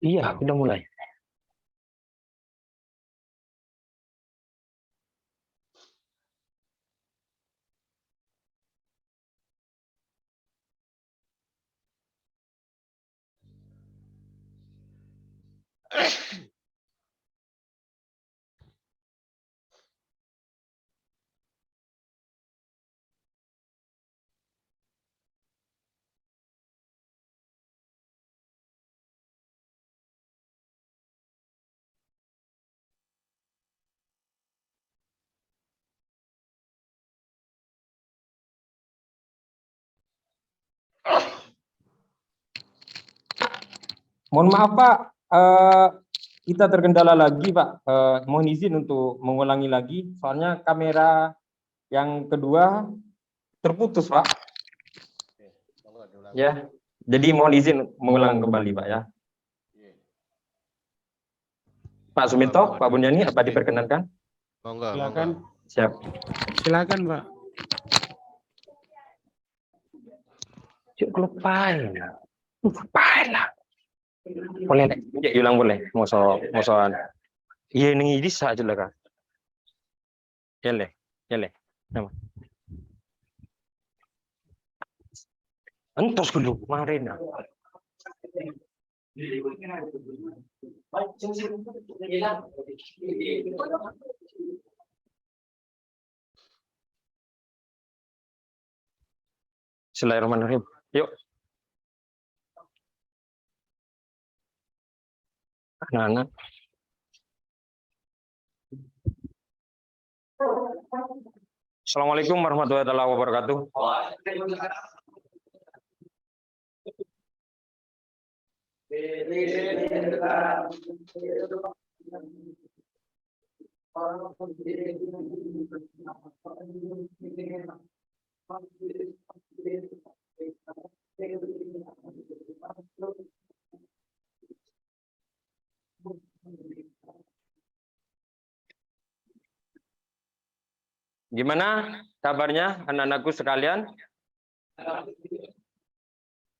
Iya, udah mulai. Mohon maaf Pak, kita terkendala lagi Pak. Mohon izin untuk mengulangi lagi, soalnya kamera yang kedua terputus Pak. Ya, jadi mohon izin mengulang kembali Pak ya. Pak Suminto, Pak Bunyani, apa diperkenankan? Silakan. Siap. Silakan Pak. Cuk, kelupain. Lupain lah. Boleh nek, ya ulang boleh. Mosoan. Iya ning ini saja lah kan. Ya le. Nama. Entos dulu kemarin. Bismillahirrahmanirrahim. Yuk. Anak-anak. Assalamualaikum warahmatullahi wabarakatuh. Gimana kabarnya anak-anakku sekalian?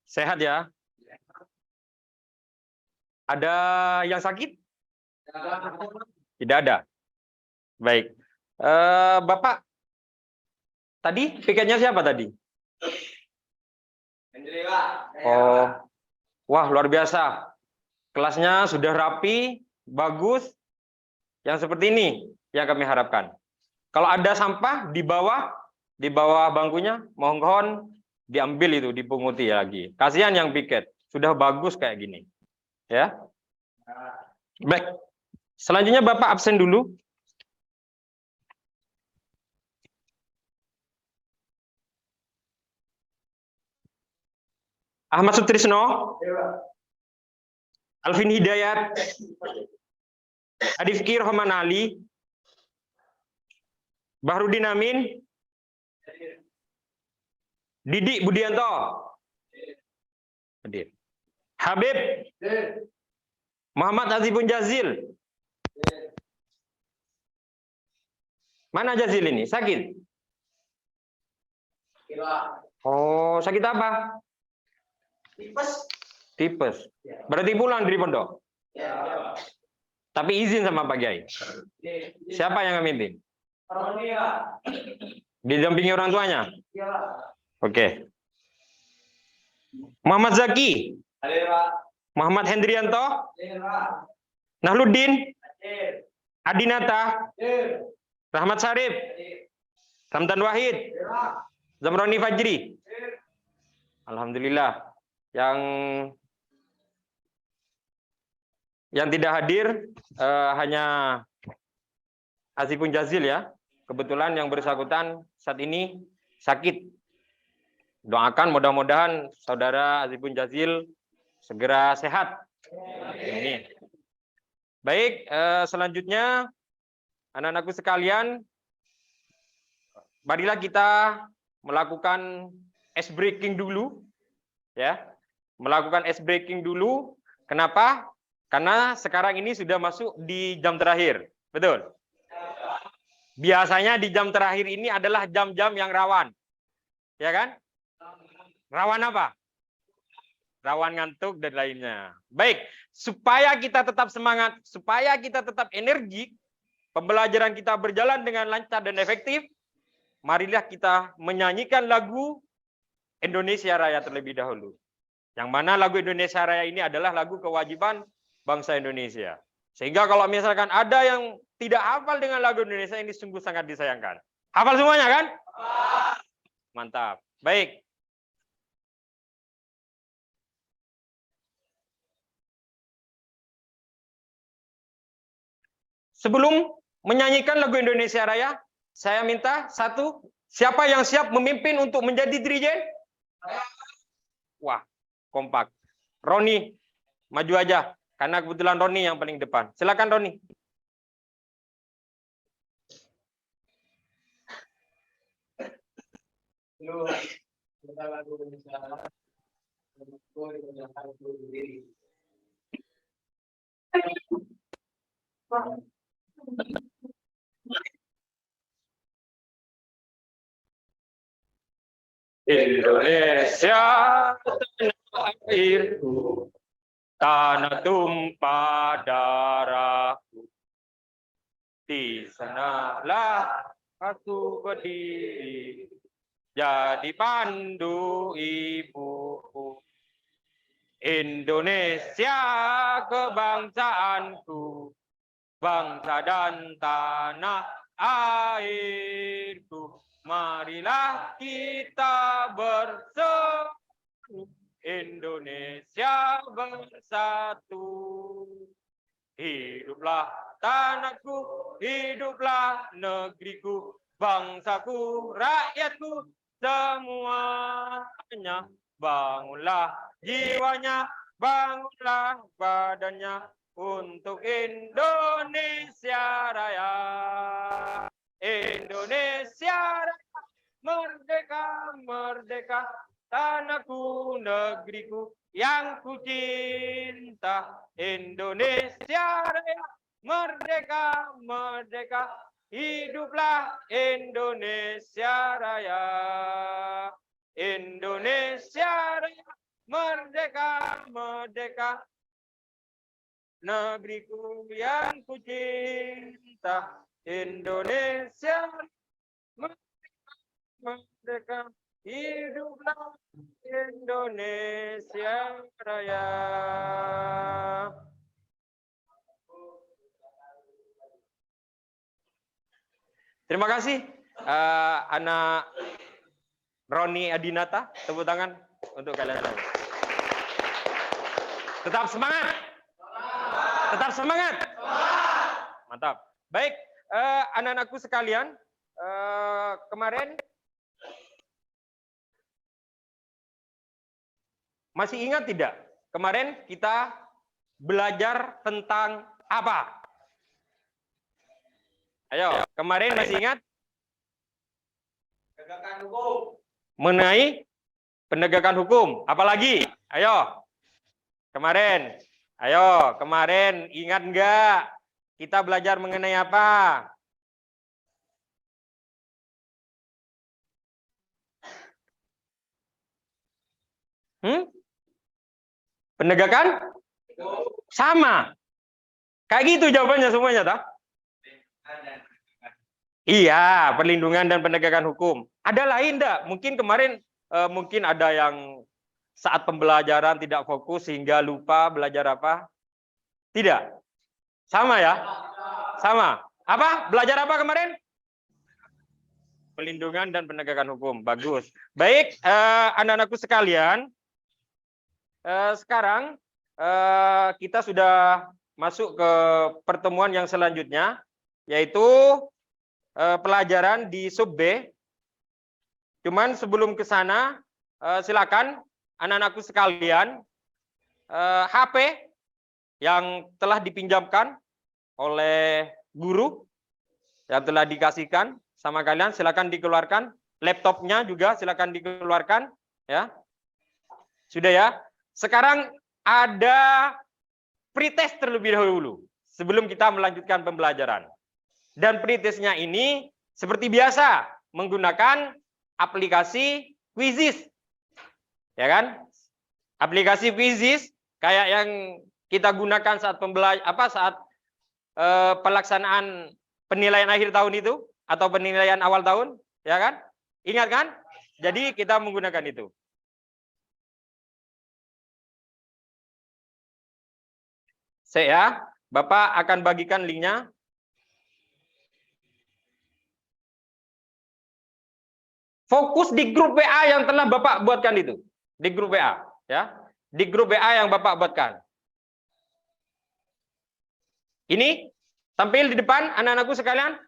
Sehat ya? Ada yang sakit? Tidak ada. Baik. Bapak, tadi piketnya siapa tadi? Oh, wah luar biasa. Kelasnya sudah rapi, bagus. Yang seperti ini yang kami harapkan. Kalau ada sampah di bawah bangkunya, mohon diambil itu, dipunguti lagi. Kasihan yang piket, sudah bagus kayak gini. Ya. Baik. Selanjutnya Bapak absen dulu. Ahmad Sutrisno. Alvin Hidayat. Adifki Rohman Ali. Bahrudin Amin. Didik Budianto. Hadir. Habib. Muhammad Azibun Jazil. Mana Jazil ini? Sakit? Oh, sakit apa? Tipes. Berarti pulang dari pondok? Tapi izin sama Pak Kiai. Siapa yang ngemimpin? Didampingi orang tuanya? Oke. Muhammad Zaki. Muhammad Hendrianto. Nahluddin. Adinata. Rahmat Sarif. Ramdan Wahid. Zamroni Fajri. Alhamdulillah. Yang tidak hadir hanya Azifun Jazil ya. Kebetulan yang bersangkutan saat ini sakit. Doakan mudah-mudahan saudara Azifun Jazil segera sehat. Amin. Baik, selanjutnya anak-anakku sekalian, marilah kita melakukan ice breaking dulu, ya. Melakukan ice breaking dulu. Kenapa? Karena sekarang ini sudah masuk di jam terakhir, betul? Biasanya di jam terakhir ini adalah jam-jam yang rawan. Ya kan? Rawan apa? Rawan ngantuk dan lainnya. Baik, supaya kita tetap semangat, supaya kita tetap energik, pembelajaran kita berjalan dengan lancar dan efektif, marilah kita menyanyikan lagu Indonesia Raya terlebih dahulu. Yang mana lagu Indonesia Raya ini adalah lagu kewajiban bangsa Indonesia. Sehingga kalau misalkan ada yang tidak hafal dengan lagu Indonesia, ini sungguh sangat disayangkan. Hafal semuanya kan? Mantap. Baik. Sebelum menyanyikan lagu Indonesia Raya, saya minta satu, siapa yang siap memimpin untuk menjadi dirijen? Wah, kompak. Roni, maju aja. Karena kebetulan Roni yang paling depan. Silakan Roni. Indonesia tanah airku, tanah tumpah darahku. Di sanalah aku berdiri, jadi pandu ibuku. Indonesia kebangsaanku, bangsa dan tanah airku. Marilah kita bersatu, Indonesia bersatu. Hiduplah tanahku, hiduplah negeriku, bangsaku, rakyatku, semuanya. Bangunlah jiwanya, bangunlah badannya untuk Indonesia Raya. Indonesia Raya, merdeka, merdeka, tanahku, negeriku yang ku cinta. Indonesia Raya, merdeka, merdeka, hiduplah Indonesia Raya. Indonesia Raya, merdeka, merdeka, negeriku yang ku cinta. Indonesia merdeka, merdeka, hiduplah Indonesia Raya. Terima kasih anak Roni Adinata, tepuk tangan untuk kalian semua. Tetap semangat. Tetap semangat. Mantap. Baik, anak-anakku sekalian, kemarin masih ingat tidak? Kemarin kita belajar tentang apa? Ayo, kemarin masih ingat? Penegakan hukum. Mengenai penegakan hukum. Apalagi? Ayo. Kemarin. Ayo, kemarin ingat enggak? Kita belajar mengenai apa? Penegakan? Sama. Kayak gitu jawabannya semuanya, tak? Iya, perlindungan dan penegakan hukum. Ada lain enggak? Mungkin kemarin mungkin ada yang saat pembelajaran tidak fokus sehingga lupa belajar apa? Tidak. Sama ya? Sama. Apa? Belajar apa kemarin? Perlindungan dan penegakan hukum. Bagus. Baik, anak-anakku sekalian, sekarang kita sudah masuk ke pertemuan yang selanjutnya, yaitu pelajaran di sub B. Cuman sebelum ke sana, silakan anak-anakku sekalian, HP yang telah dipinjamkan oleh guru yang telah dikasihkan sama kalian, silakan dikeluarkan. Laptopnya juga silakan dikeluarkan, ya. Sudah ya. Sekarang ada pretest terlebih dahulu sebelum kita melanjutkan pembelajaran. Dan pretestnya ini seperti biasa menggunakan aplikasi Quizzes. Ya kan? Aplikasi Quizzes kayak yang kita gunakan saat pelaksanaan penilaian akhir tahun itu atau penilaian awal tahun, ya kan? Ingat kan? Jadi kita menggunakan itu. Saya, Bapak akan bagikan linknya. Fokus di grup WA yang telah Bapak buatkan itu. Di grup WA, ya. Di grup WA yang Bapak buatkan. Ini tampil di depan anak-anakku sekalian.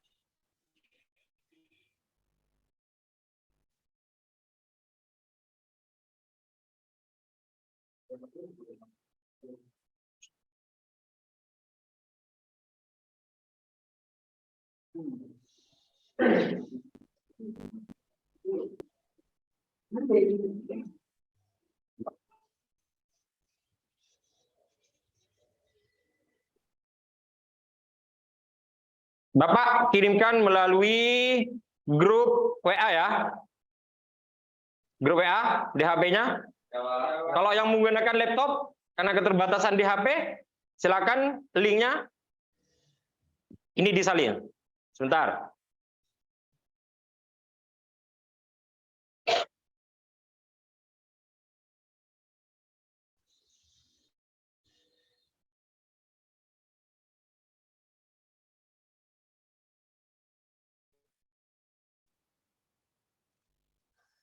Bapak kirimkan melalui grup WA ya. Grup WA di HP-nya. Kalau yang menggunakan laptop karena keterbatasan di HP, silakan linknya ini disalin. Sebentar.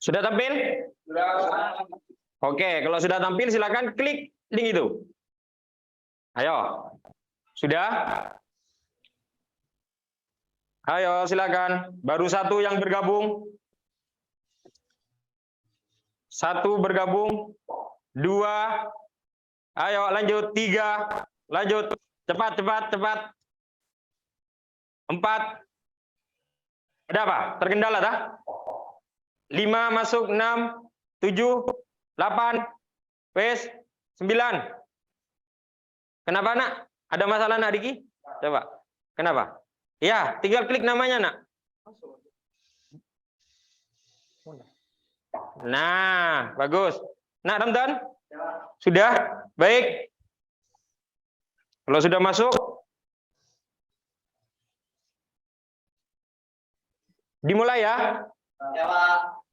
Sudah tampil? Oke, kalau sudah tampil silakan klik link itu. Ayo. Sudah? Ayo silakan. Baru satu yang bergabung. Satu bergabung. Dua. Ayo lanjut. Tiga. Lanjut. Cepat, cepat, cepat. Empat. Ada apa? Terkendala dah? 5 masuk, 6, 7, 8, wes, 9. Kenapa nak? Ada masalah nak Diki? Coba. Kenapa? Ya, tinggal klik namanya nak. Nah, bagus. Nak Ramdan? Sudah? Baik. Kalau sudah masuk, dimulai ya. Ya, Pak.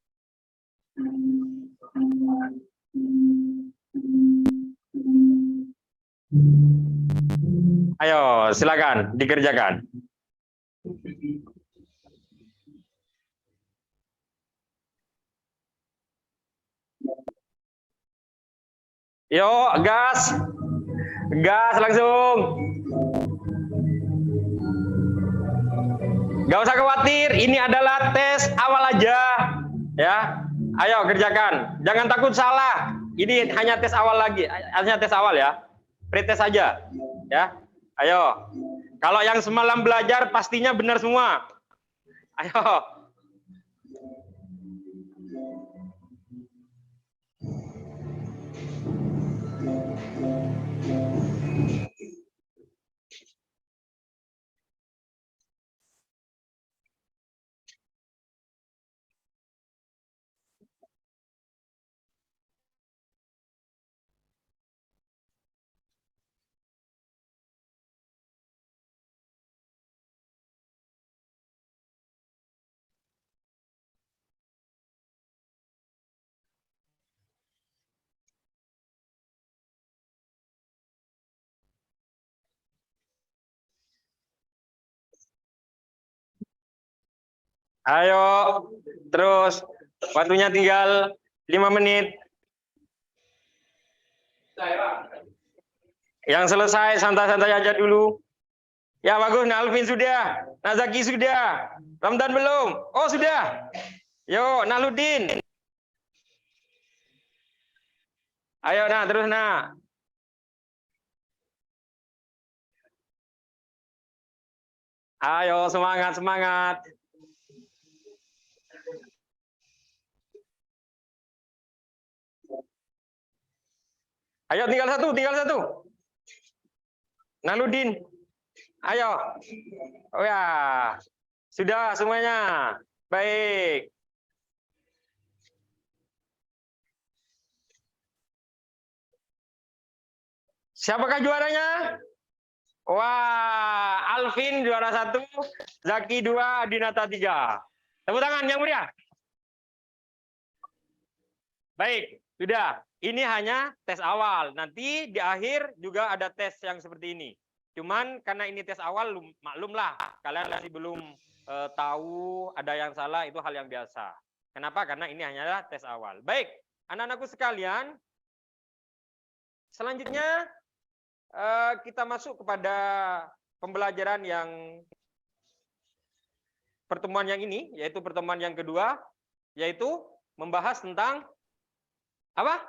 Ayo, silakan dikerjakan. Yuk, gas. Gas langsung. Gak usah khawatir, ini adalah tes awal aja. Ya, ayo kerjakan. Jangan takut salah. Ini hanya tes awal lagi, hanya tes awal ya. Pretest saja. Ya, ayo. Kalau yang semalam belajar pastinya benar semua. Ayo. Ayo, terus waktunya tinggal 5 menit. Yang selesai santai-santai aja dulu. Ya bagus, nah Alvin sudah, Nazaki sudah, Ramdan belum. Oh sudah. Yo, Naludin. Ayo nah, terus nah. Ayo semangat, semangat. Ayo tinggal satu, tinggal satu. Naludin. Ayo. Oh ya. Sudah semuanya. Baik. Siapakah juaranya? Wah, Alvin juara 1, Zaki 2, Adinata 3. Tepuk tangan yang mulia. Baik, sudah. Ini hanya tes awal. Nanti di akhir juga ada tes yang seperti ini. Cuman karena ini tes awal, maklumlah kalian masih belum tahu, ada yang salah, itu hal yang biasa. Kenapa? Karena ini hanyalah tes awal. Baik, anak-anakku sekalian, selanjutnya kita masuk kepada pembelajaran yang pertemuan yang ini, yaitu pertemuan yang kedua, yaitu membahas tentang apa?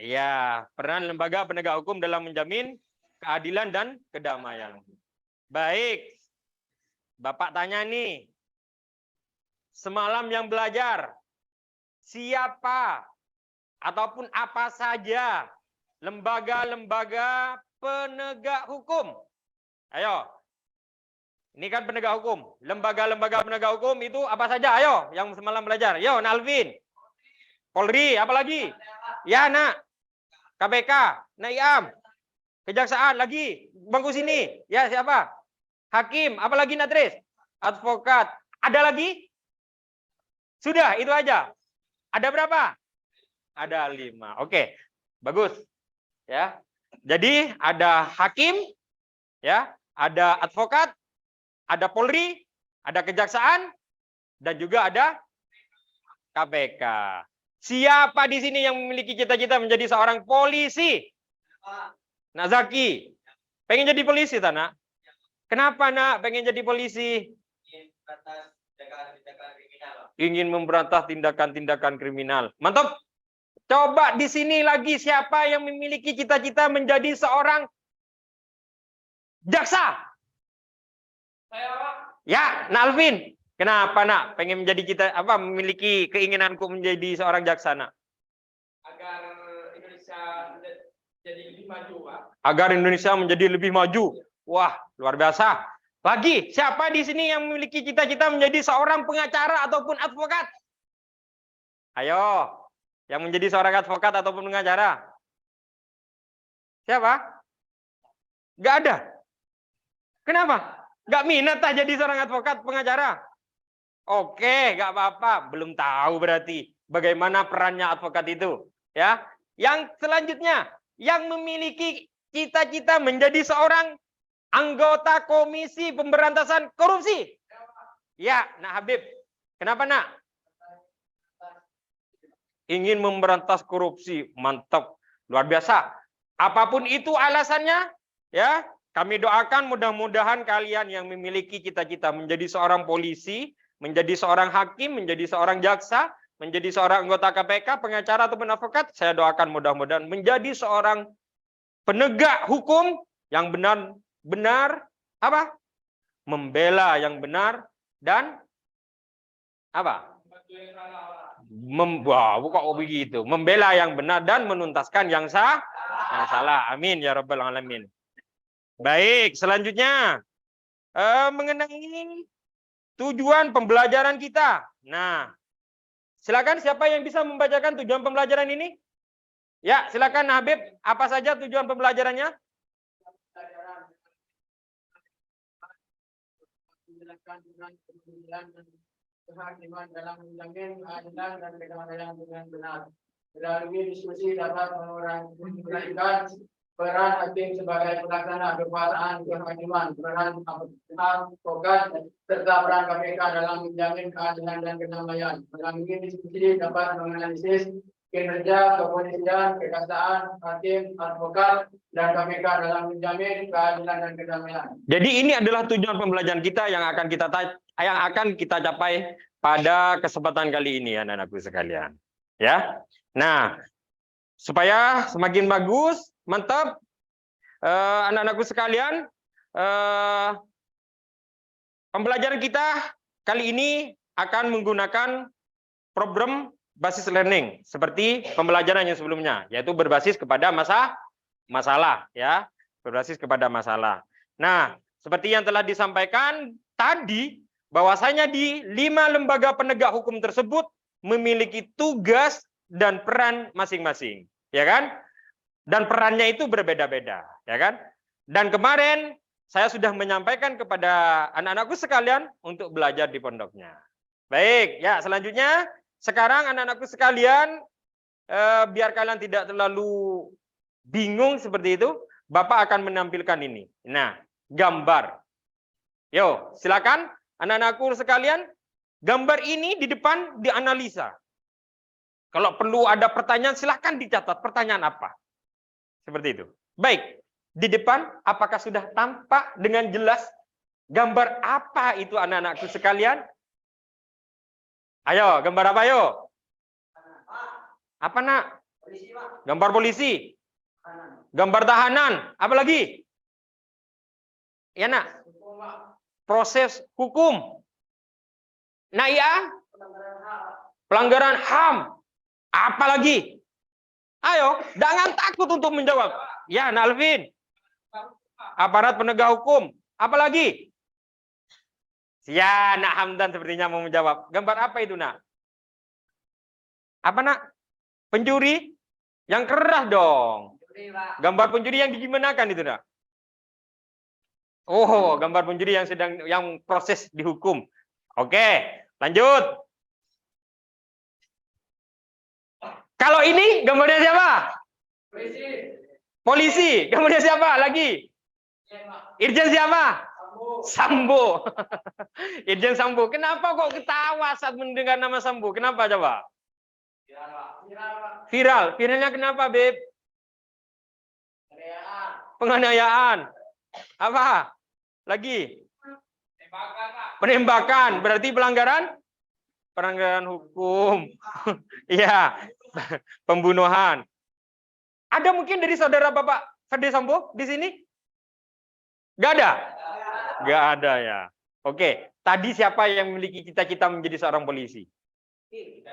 Ya, peran lembaga penegak hukum dalam menjamin keadilan dan kedamaian. Baik, Bapak tanya nih, semalam yang belajar, siapa ataupun apa saja lembaga-lembaga penegak hukum? Ayo, ini kan penegak hukum. Lembaga-lembaga penegak hukum itu apa saja? Ayo, yang semalam belajar. Yo, Alvin. Polri, apa lagi? Ya, nak. KPK, Naiam. Kejaksaan, lagi. Bangku sini. Ya, siapa? Hakim, apa lagi, Natris? Advokat. Ada lagi? Sudah, itu aja. Ada berapa? Ada 5. Oke, bagus. Ya. Jadi ada hakim, ya, ada advokat, ada Polri, ada Kejaksaan, dan juga ada KPK. Siapa di sini yang memiliki cita-cita menjadi seorang polisi? Nak Zaki, pengen jadi polisi, tak, nak? Kenapa, nak, pengen jadi polisi? Ingin memberantas tindakan-tindakan kriminal. Mantap. Coba di sini lagi siapa yang memiliki cita-cita menjadi seorang jaksa? Ya, Nak Alvin. Kenapa, nak? Pengen menjadi memiliki keinginanku menjadi seorang jaksa, nak? Agar Indonesia jadi lebih maju, Pak. Agar Indonesia menjadi lebih maju. Wah, luar biasa. Lagi, siapa di sini yang memiliki cita-cita menjadi seorang pengacara ataupun advokat? Ayo, yang menjadi seorang advokat ataupun pengacara. Siapa? Gak ada. Kenapa? Gak minat jadi seorang advokat pengacara. Oke, gak apa-apa. Belum tahu berarti bagaimana perannya advokat itu. Ya, yang selanjutnya, yang memiliki cita-cita menjadi seorang anggota Komisi Pemberantasan Korupsi. Ya, Nak Habib. Kenapa, nak? Ingin memberantas korupsi. Mantap, luar biasa. Apapun itu alasannya, ya, kami doakan mudah-mudahan kalian yang memiliki cita-cita menjadi seorang polisi, menjadi seorang hakim, menjadi seorang jaksa, menjadi seorang anggota KPK, pengacara ataupun advokat, saya doakan mudah-mudahan menjadi seorang penegak hukum yang benar apa? Membela yang benar dan apa? Kok begitu? Membela yang benar dan menuntaskan yang salah. Amin ya rabbal alamin. Baik, selanjutnya mengenai tujuan pembelajaran kita. Nah, silakan siapa yang bisa membacakan tujuan pembelajaran ini? Ya, silakan Habib. Apa saja tujuan pembelajarannya? Kehakiman dalam menjamin keadilan dan kedamaian dengan benar. Melalui diskusi dapat mengurangi peran hakim sebagai pelaksana kekuasaan kehakiman, peran advokat, serta peran KPK dalam menjamin keadilan dan kedamaian. Melalui diskusi dapat menganalisis kinerja kepolisian, kejaksaan, hakim, advokat, dan KPK dalam menjamin keadilan dan kedamaian. Jadi ini adalah tujuan pembelajaran kita yang akan kita capai pada kesempatan kali ini, anak-anakku sekalian. Ya, nah, supaya semakin bagus, mantap, anak-anakku sekalian, pembelajaran kita kali ini akan menggunakan program basis learning seperti pembelajaran yang sebelumnya, yaitu berbasis kepada masalah. Ya, berbasis kepada masalah. Nah, seperti yang telah disampaikan tadi, bahwasanya di 5 lembaga penegak hukum tersebut memiliki tugas dan peran masing-masing, ya kan? Dan perannya itu berbeda-beda, ya kan? Dan kemarin saya sudah menyampaikan kepada anak-anakku sekalian untuk belajar di pondoknya. Baik, ya selanjutnya sekarang anak-anakku sekalian, biar kalian tidak terlalu bingung seperti itu, Bapak akan menampilkan ini. Nah, gambar. Yo, silakan anak-anakku sekalian, gambar ini di depan dianalisa. Kalau perlu ada pertanyaan, silakan dicatat. Pertanyaan apa? Seperti itu. Baik, di depan apakah sudah tampak dengan jelas gambar apa itu anak-anakku sekalian? Ayo, gambar apa ayo? Apa nak? Gambar polisi. Gambar tahanan. Apa lagi? Ya nak? Proses hukum. Nah iya? Pelanggaran HAM. Apa lagi? Ayo, jangan takut untuk menjawab. Ya, Nak Alvin. Aparat penegak hukum. Apa lagi? Ya, Nak Hamdan sepertinya mau menjawab. Gambar apa itu, Nak? Apa, Nak? Pencuri? Yang keras dong. Gambar pencuri yang digimanakan itu, Nak? Oh, gambar pencuri yang proses dihukum. Oke, lanjut. Kalau ini gambarnya siapa? Polisi. Gambarnya siapa lagi? Irjen siapa? Sambo. Irjen Sambo. Kenapa kok ketawa saat mendengar nama Sambo? Kenapa coba? Viral. Viralnya kenapa, Beb? Penganiayaan. Apa? Lagi? Penembakan. Berarti pelanggaran? Pelanggaran hukum. Iya. Pembunuhan. Ada mungkin dari saudara Bapak Ferdi Sambo di sini? Gak ada? Gak ada ya. Oke. Tadi siapa yang memiliki cita-cita menjadi seorang polisi?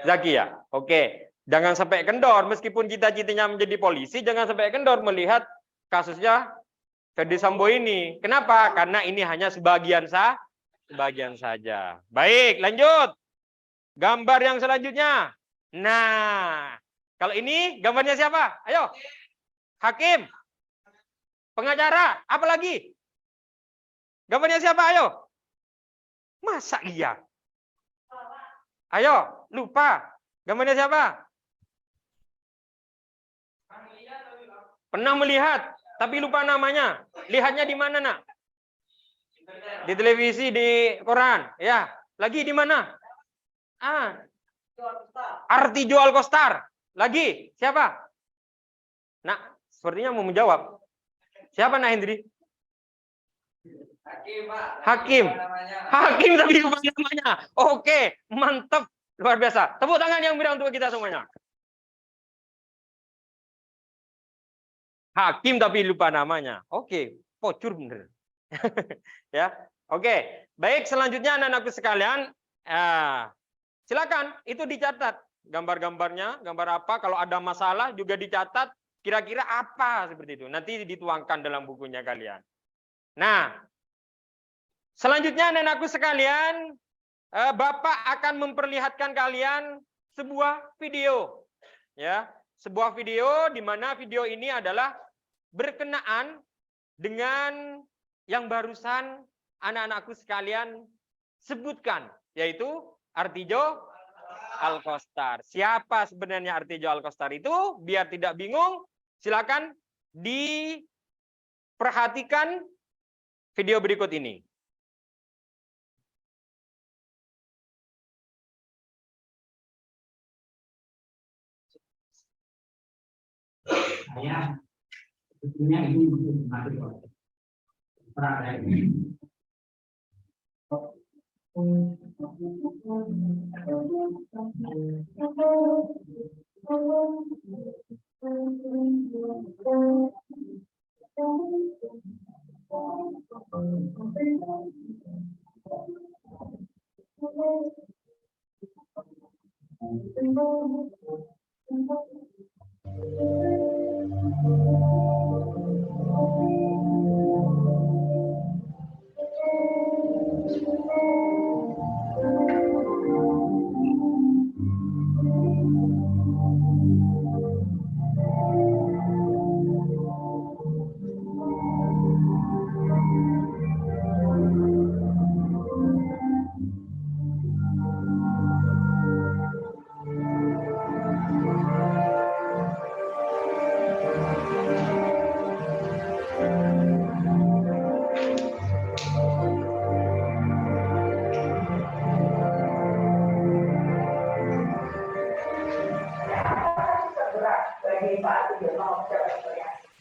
Zaki ya? Oke. Jangan sampai kendor. Meskipun cita-citanya menjadi polisi, jangan sampai kendor melihat kasusnya Ferdi Sambo ini. Kenapa? Karena ini hanya sebagian saja. Baik, lanjut. Gambar yang selanjutnya. Nah, kalau ini gambarnya siapa? Ayo. Hakim. Pengacara. Apa lagi? Gambarnya siapa? Ayo. Masa iya? Ayo, lupa. Gambarnya siapa? Pernah melihat, tapi lupa namanya. Lihatnya di mana, Nak? Di televisi, di koran. Ya. Lagi di mana? Artijo Alkostar. Lagi? Siapa? Nah, sepertinya mau menjawab. Siapa, Nak Hendri? Hakim. Hakim tapi lupa namanya. Oke, mantap. Luar biasa. Tepuk tangan yang meriah untuk kita semuanya. Hakim tapi lupa namanya. Oke, pocur bener. Ya. Oke, baik selanjutnya anak-anakku sekalian, silakan itu dicatat gambar-gambarnya, gambar apa, kalau ada masalah juga dicatat kira-kira apa seperti itu. Nanti dituangkan dalam bukunya kalian. Nah, selanjutnya anak-anakku sekalian, Bapak akan memperlihatkan kalian sebuah video. Ya, sebuah video di mana video ini adalah berkenaan dengan yang barusan anak-anakku sekalian sebutkan, yaitu Artijo Alkostar. Siapa sebenarnya Artijo Alkostar itu? Biar tidak bingung, silakan diperhatikan video berikut ini. Saya sebetulnya ini mati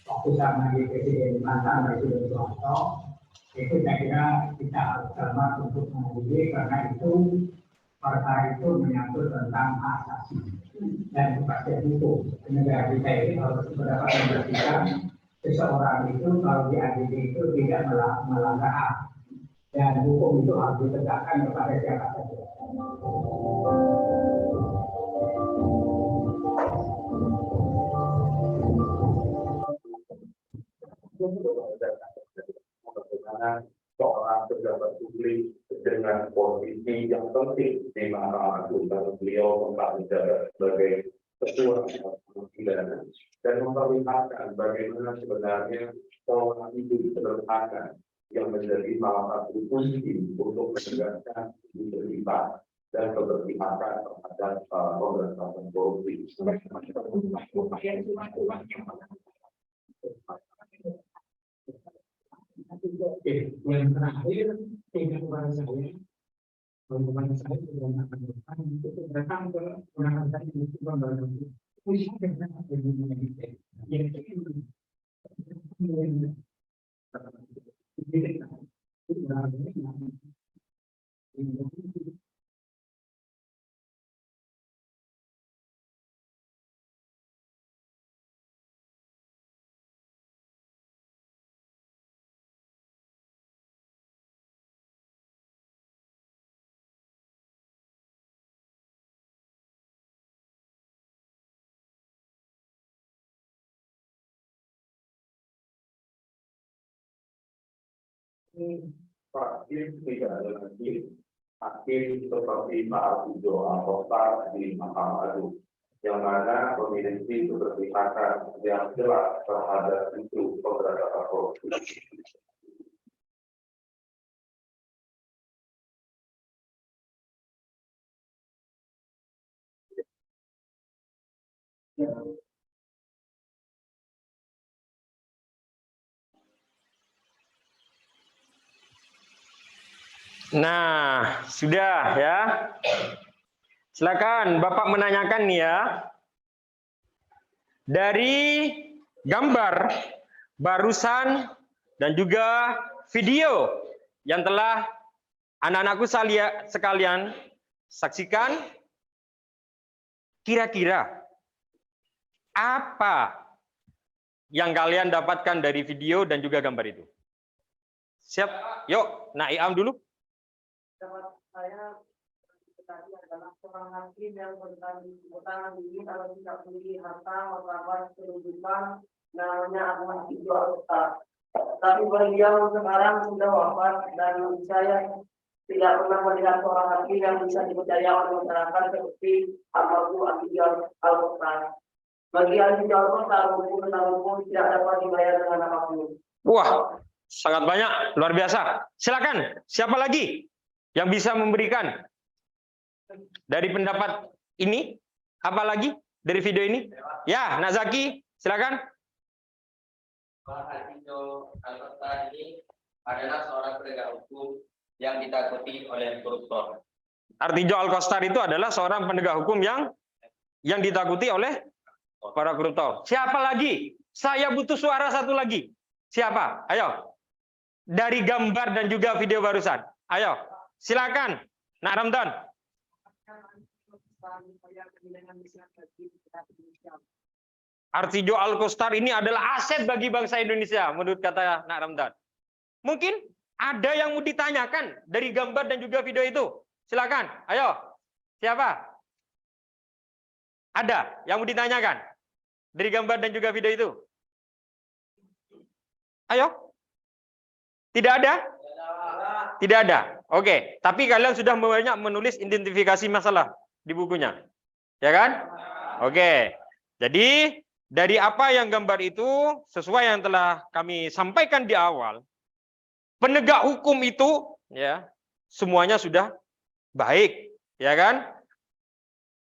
waktu sama di Presiden mantan Presiden Soeharto, itu saya kira kita harus cermat untuk menghadiri karena itu perkara itu menyangkut tentang hak asasi dan kepastian hukum. Negara kita ini harus dapat memastikan seseorang itu kalau diadili itu tidak melanggar hak dan hukum itu harus ditegakkan kepada siapa saja. Bagaimana seorang pejabat publik dengan posisi yang penting di Mahkamah Agung dan beliau menjabat sebagai ketua pidana dan memperlihatkan bagaimana sebenarnya seorang itu sederhana yang menjadi salah satu kunci untuk menegakkan integritas dan keberpihakan terhadap pemberantasan korupsi. Oke, yang terakhir tinggal kepada saya, teman-teman saya sudah akan datang ke orang tadi itu membantu. Puisi dengan apa yang Hakim tidak ada lagi hakim seperti Pak Artijo Alkostar di Mahkamah Agung, yang mana memiliki keberpihakan yang jelas terhadap isu pemberantasan korupsi. Nah, sudah ya. Silakan Bapak menanyakan nih ya. Dari gambar barusan dan juga video yang telah anak-anakku sekalian saksikan, kira-kira apa yang kalian dapatkan dari video dan juga gambar itu? Siap? Yuk, Naiam dulu. Saya tadi adalah seorang hakim yang bertangan ini kalau tidak memiliki harta martabat kedudukan, namanya adalah Artijo Alkostar. Tapi beliau sekarang sudah wafat dan saya tidak pernah melihat seorang hakim yang bisa dipercaya oleh masyarakat seperti almarhum Artijo Alkostar. Bagi Artijo Alkostar, hukum tentang hukum tidak dapat dibayar dengan apapun. Wah, sangat banyak, luar biasa. Silakan, siapa lagi yang bisa memberikan dari pendapat ini? Apa lagi dari video ini? Ya, Nak Zaki, silakan. Pak Artijo Alkostar ini adalah seorang penegak hukum yang ditakuti oleh koruptor. Artijo Alkostar itu adalah seorang penegak hukum yang ditakuti oleh para koruptor. Siapa lagi? Saya butuh suara satu lagi. Siapa? Ayo. Dari gambar dan juga video barusan. Ayo. Silakan, Nak Ramdan. Artijo Alkostar ini adalah aset bagi bangsa Indonesia, menurut kata Nak Ramdan. Mungkin ada yang mau ditanyakan dari gambar dan juga video itu. Silakan, ayo. Siapa? Ada yang mau ditanyakan dari gambar dan juga video itu? Ayo. Tidak ada? Tidak ada. Oke, tapi kalian sudah banyak menulis identifikasi masalah di bukunya. Ya kan? Oke. Jadi, dari apa yang gambar itu, sesuai yang telah kami sampaikan di awal, penegak hukum itu ya, semuanya sudah baik, ya kan?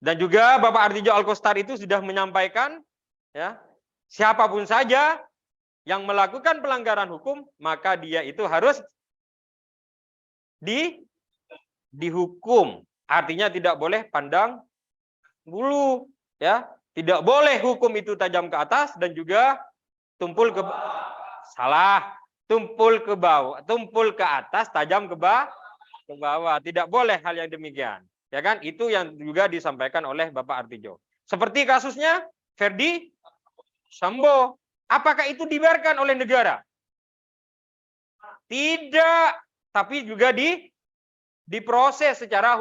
Dan juga Bapak Artijo Alkostar itu sudah menyampaikan ya, siapapun saja yang melakukan pelanggaran hukum, maka dia itu harus dihukum. Artinya tidak boleh pandang bulu, ya. Tidak boleh hukum itu tajam ke atas dan juga tumpul ke salah, tumpul ke bawah, tumpul ke atas, tajam ke bawah. Tidak boleh hal yang demikian. Ya kan? Itu yang juga disampaikan oleh Bapak Artijo. Seperti kasusnya Ferdi Sambo. Apakah itu dibiarkan oleh negara? Tidak, tapi juga diproses secara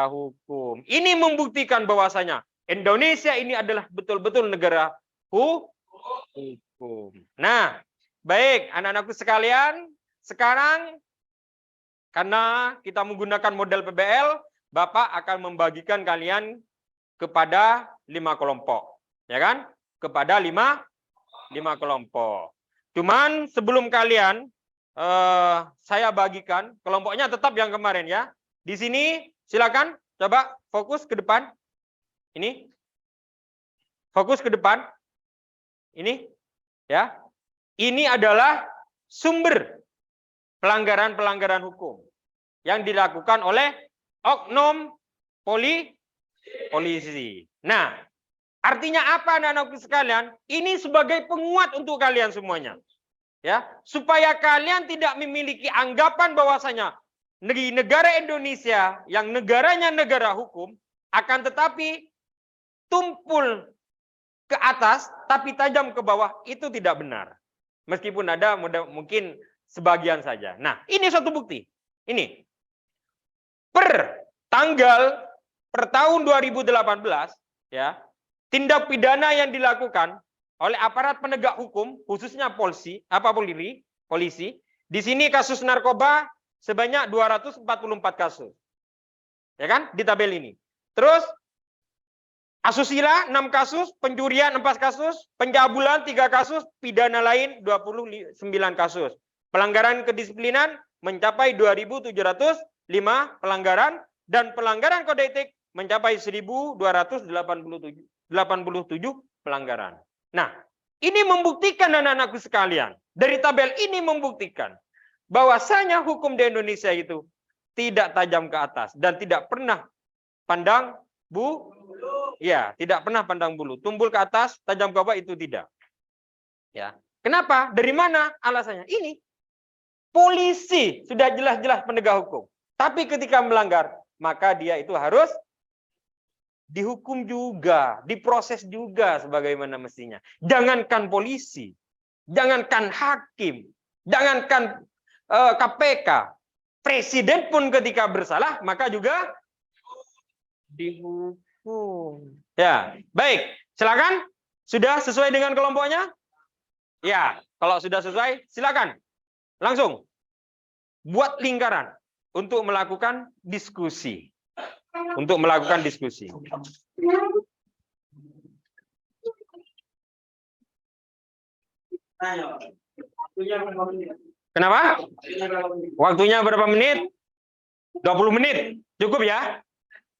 hukum. Ini membuktikan bahwasanya Indonesia ini adalah betul-betul negara hukum. Nah, baik anak-anakku sekalian, sekarang karena kita menggunakan model PBL, Bapak akan membagikan kalian kepada 5 kelompok, ya kan? Kepada 5 kelompok. Cuman sebelum kalian saya bagikan kelompoknya tetap yang kemarin ya. Di sini silakan coba fokus ke depan. Ini fokus ke depan. Ini ya. Ini adalah sumber pelanggaran-pelanggaran hukum yang dilakukan oleh oknum polisi. Nah, artinya apa anak-anakku sekalian? Ini sebagai penguat untuk kalian semuanya. Ya, supaya kalian tidak memiliki anggapan bahwasanya di negara Indonesia yang negaranya negara hukum akan tetapi tumpul ke atas tapi tajam ke bawah, itu tidak benar. Meskipun ada mungkin sebagian saja. Nah, ini suatu bukti. Ini per tahun 2018 ya, tindak pidana yang dilakukan oleh aparat penegak hukum khususnya polisi, di sini kasus narkoba sebanyak 244 kasus. Ya kan? Di tabel ini. Terus asusila 6 kasus, pencurian 4 kasus, pencabulan 3 kasus, pidana lain 29 kasus. Pelanggaran kedisiplinan mencapai 2.705 pelanggaran dan pelanggaran kode etik mencapai 1.287 pelanggaran. Nah, ini membuktikan anak-anakku sekalian. Dari tabel ini membuktikan bahwasanya hukum di Indonesia itu tidak tajam ke atas dan tidak pernah pandang ya, tidak pernah pandang bulu. Tumpul ke atas, tajam ke bawah itu tidak. Ya. Kenapa? Dari mana alasannya? Ini polisi sudah jelas-jelas penegak hukum. Tapi ketika melanggar, maka dia itu harus dihukum juga, diproses juga sebagaimana mestinya. Jangankan polisi, jangankan hakim, jangankan KPK, presiden pun ketika bersalah maka juga dihukum. Ya, baik. Silakan. Sudah sesuai dengan kelompoknya? Ya, kalau sudah sesuai, silakan. Langsung buat lingkaran untuk melakukan diskusi. Kenapa? Waktunya berapa menit? 20 menit. Cukup ya?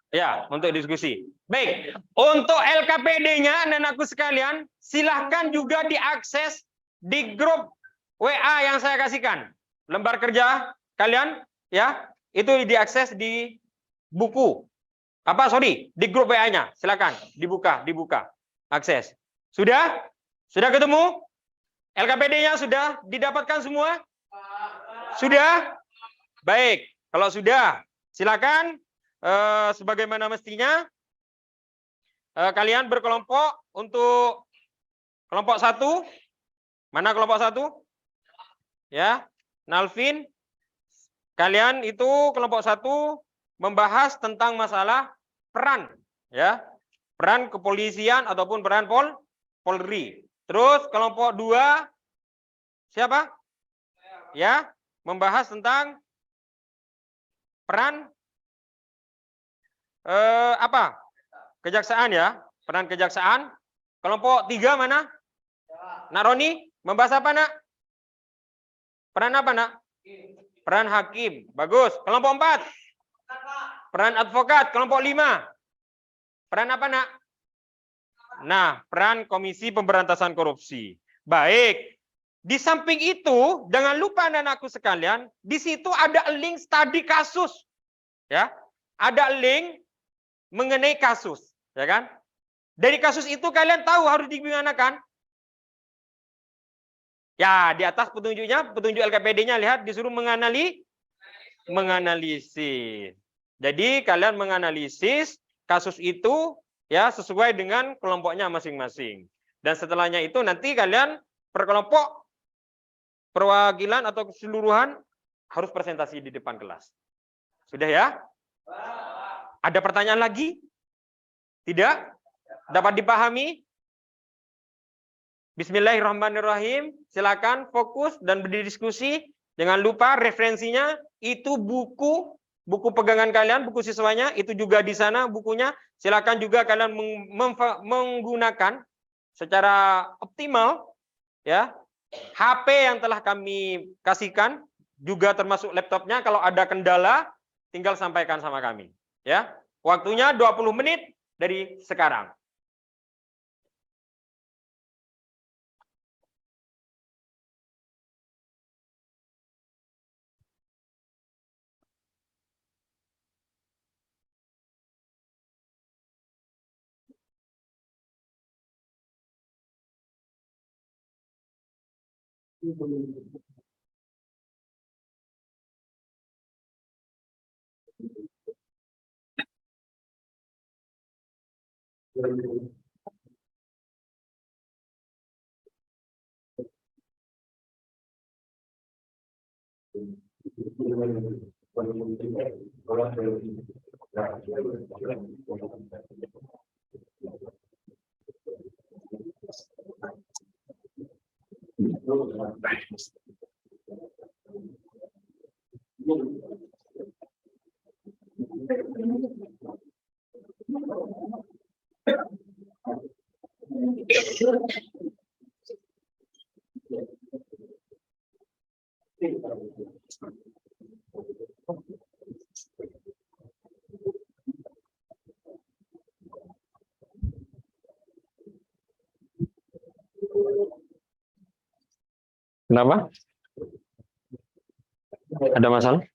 Ya, untuk diskusi. Baik, untuk LKPD-nya anak-anakku sekalian, silahkan juga diakses di grup WA yang saya kasihkan. Lembar kerja kalian ya, itu diakses di buku. Di grup WA-nya. Silakan dibuka. Akses. Sudah? Sudah ketemu? LKPD-nya sudah didapatkan semua? Sudah? Baik. Kalau sudah, silakan sebagaimana mestinya kalian berkelompok untuk kelompok 1. Mana kelompok 1? Ya, Nalvin. Kalian itu kelompok 1 membahas tentang masalah peran, ya, peran kepolisian ataupun peran Polri. Terus kelompok 2 siapa? Ya, membahas tentang peran kejaksaan ya, peran kejaksaan. Kelompok 3 mana? Nak Roni, membahas apa nak? Peran apa nak? Peran hakim. Bagus. Kelompok 4. Peran advokat. Kelompok 5. Peran apa nak? Nah, peran Komisi Pemberantasan Korupsi. Baik. Di samping itu, jangan lupa anak-anakku sekalian, di situ ada link studi kasus. Ya. Ada link mengenai kasus, ya kan? Dari kasus itu kalian tahu harus digimanakan? Ya, di atas petunjuknya, petunjuk LKPD-nya lihat disuruh menganalisis. Jadi kalian menganalisis kasus itu ya sesuai dengan kelompoknya masing-masing. Dan setelahnya itu nanti kalian per kelompok perwakilan atau keseluruhan harus presentasi di depan kelas. Sudah ya? Ada pertanyaan lagi? Tidak? Dapat dipahami? Bismillahirrahmanirrahim. Silakan fokus dan berdiskusi. Jangan lupa referensinya itu buku pegangan kalian, buku siswanya itu juga di sana bukunya. Silakan juga kalian menggunakan secara optimal ya. HP yang telah kami kasihkan juga termasuk laptopnya. Kalau ada kendala tinggal sampaikan sama kami ya. Waktunya 20 menit dari sekarang. Kenapa? Ada masalah?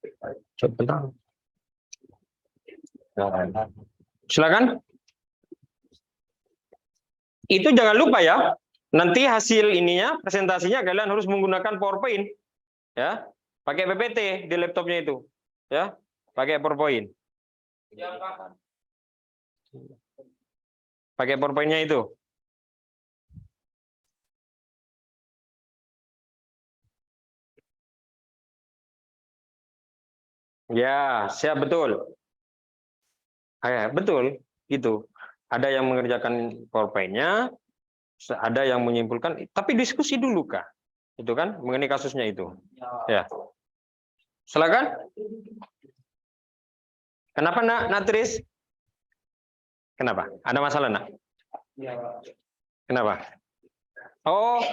Coba. Silakan. Itu jangan lupa ya. Nanti hasil ininya, presentasinya kalian harus menggunakan PowerPoint. Ya. Pakai PPT di laptopnya itu. Ya. Pakai PowerPoint. Pakai PowerPoint-nya itu. Ya, siap betul. Ya, betul. Itu. Ada yang mengerjakan PowerPoint-nya, ada yang menyimpulkan, tapi diskusi dulu Kak. Itu kan mengenai kasusnya itu. Ya. Silakan. Kenapa Nak Tris? Kenapa? Ada masalah Nak? Kenapa? Oh,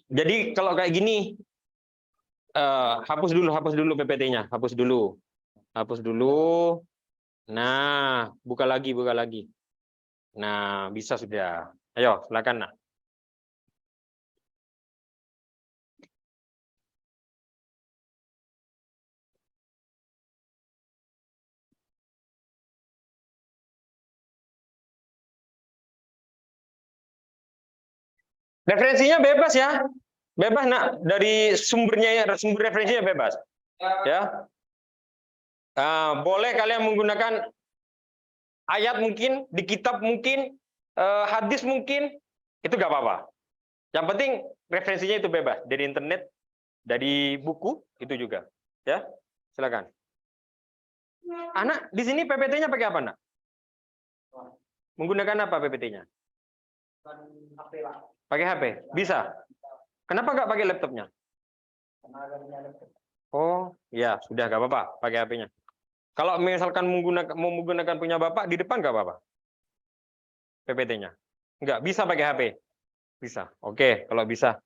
jadi kalau kayak gini, hapus dulu PPT-nya, hapus dulu. Nah, buka lagi. Nah, bisa sudah. Ayo, silakan Nak. Referensinya bebas ya. Bebas Nak, dari sumber referensinya bebas. Ya. Boleh kalian menggunakan ayat mungkin, di kitab mungkin, hadis mungkin, itu nggak apa-apa. Yang penting referensinya itu bebas, dari internet, dari buku, itu juga. Ya, silakan. Anak, di sini PPT-nya pakai apa, Nak? Menggunakan apa PPT-nya? Pakai HP? Bisa. Kenapa nggak pakai laptopnya? Oh, ya sudah nggak apa-apa, pakai HP-nya. Kalau misalkan mau menggunakan punya Bapak, di depan nggak apa-apa? PPT-nya? Nggak, bisa pakai HP? Bisa. Oke, kalau bisa.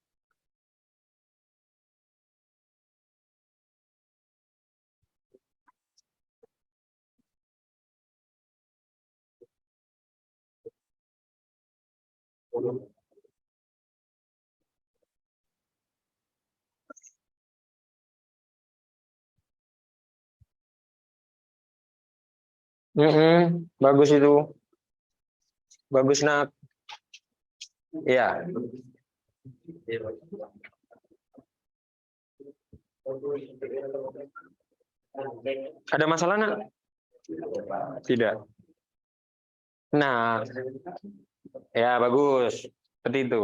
Bagus itu. Bagus nak. Ya. Ada masalah nak? Tidak. Nah, ya bagus. Seperti itu.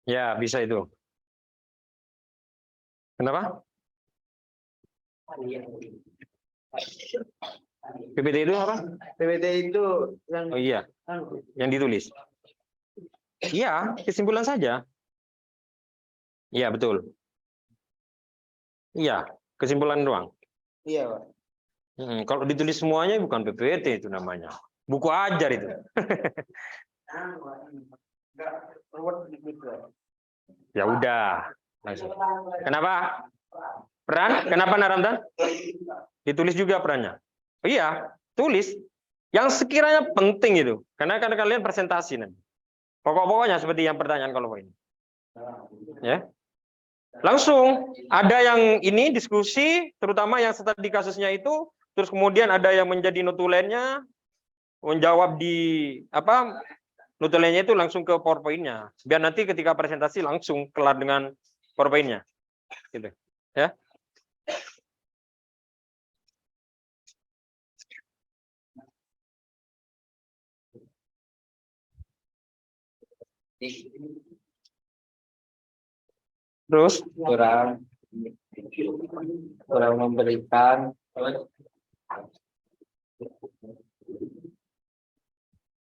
Ya, bisa itu. Kenapa? PPT itu apa? PPT itu yang Oh iya, yang ditulis. Iya, kesimpulan saja. Iya, betul. Iya, kesimpulan doang. iya Pak. Kalau ditulis semuanya bukan PPT itu namanya. Buku ajar itu. Ya udah. Langsung. Kenapa? Peran? Kenapa Naramdan? Ditulis juga perannya. Oh, iya, tulis. Yang sekiranya penting itu. Karena kan kalian presentasi nanti. Pokok-pokoknya seperti yang pertanyaan kalau ini. Ya. Langsung ada yang ini diskusi, terutama yang tadi kasusnya itu, terus kemudian ada yang menjadi notulennya, menjawab di apa notulennya itu langsung ke PowerPoint-nya. Biar nanti ketika presentasi langsung kelar dengan PowerPoint-nya. Gitu. Ya. Terus kurang memberikan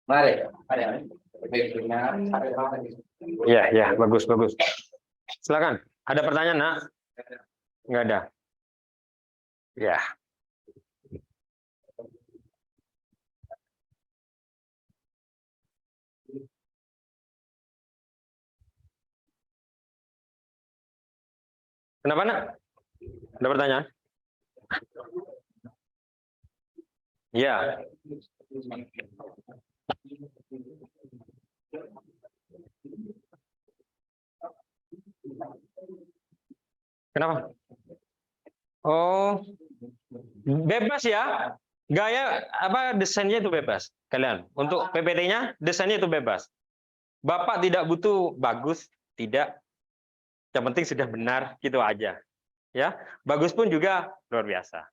mari ya, bagus. Silakan. Ada pertanyaan, Nak? Enggak ada. Ya. Kenapa, Nak? Ada pertanyaan? Ya. Kenapa? Oh, bebas ya. Gaya apa desainnya itu bebas. Kalian untuk PPT-nya desainnya itu bebas. Bapak tidak butuh bagus, tidak. Yang penting sudah benar, gitu aja. Ya, bagus pun juga luar biasa.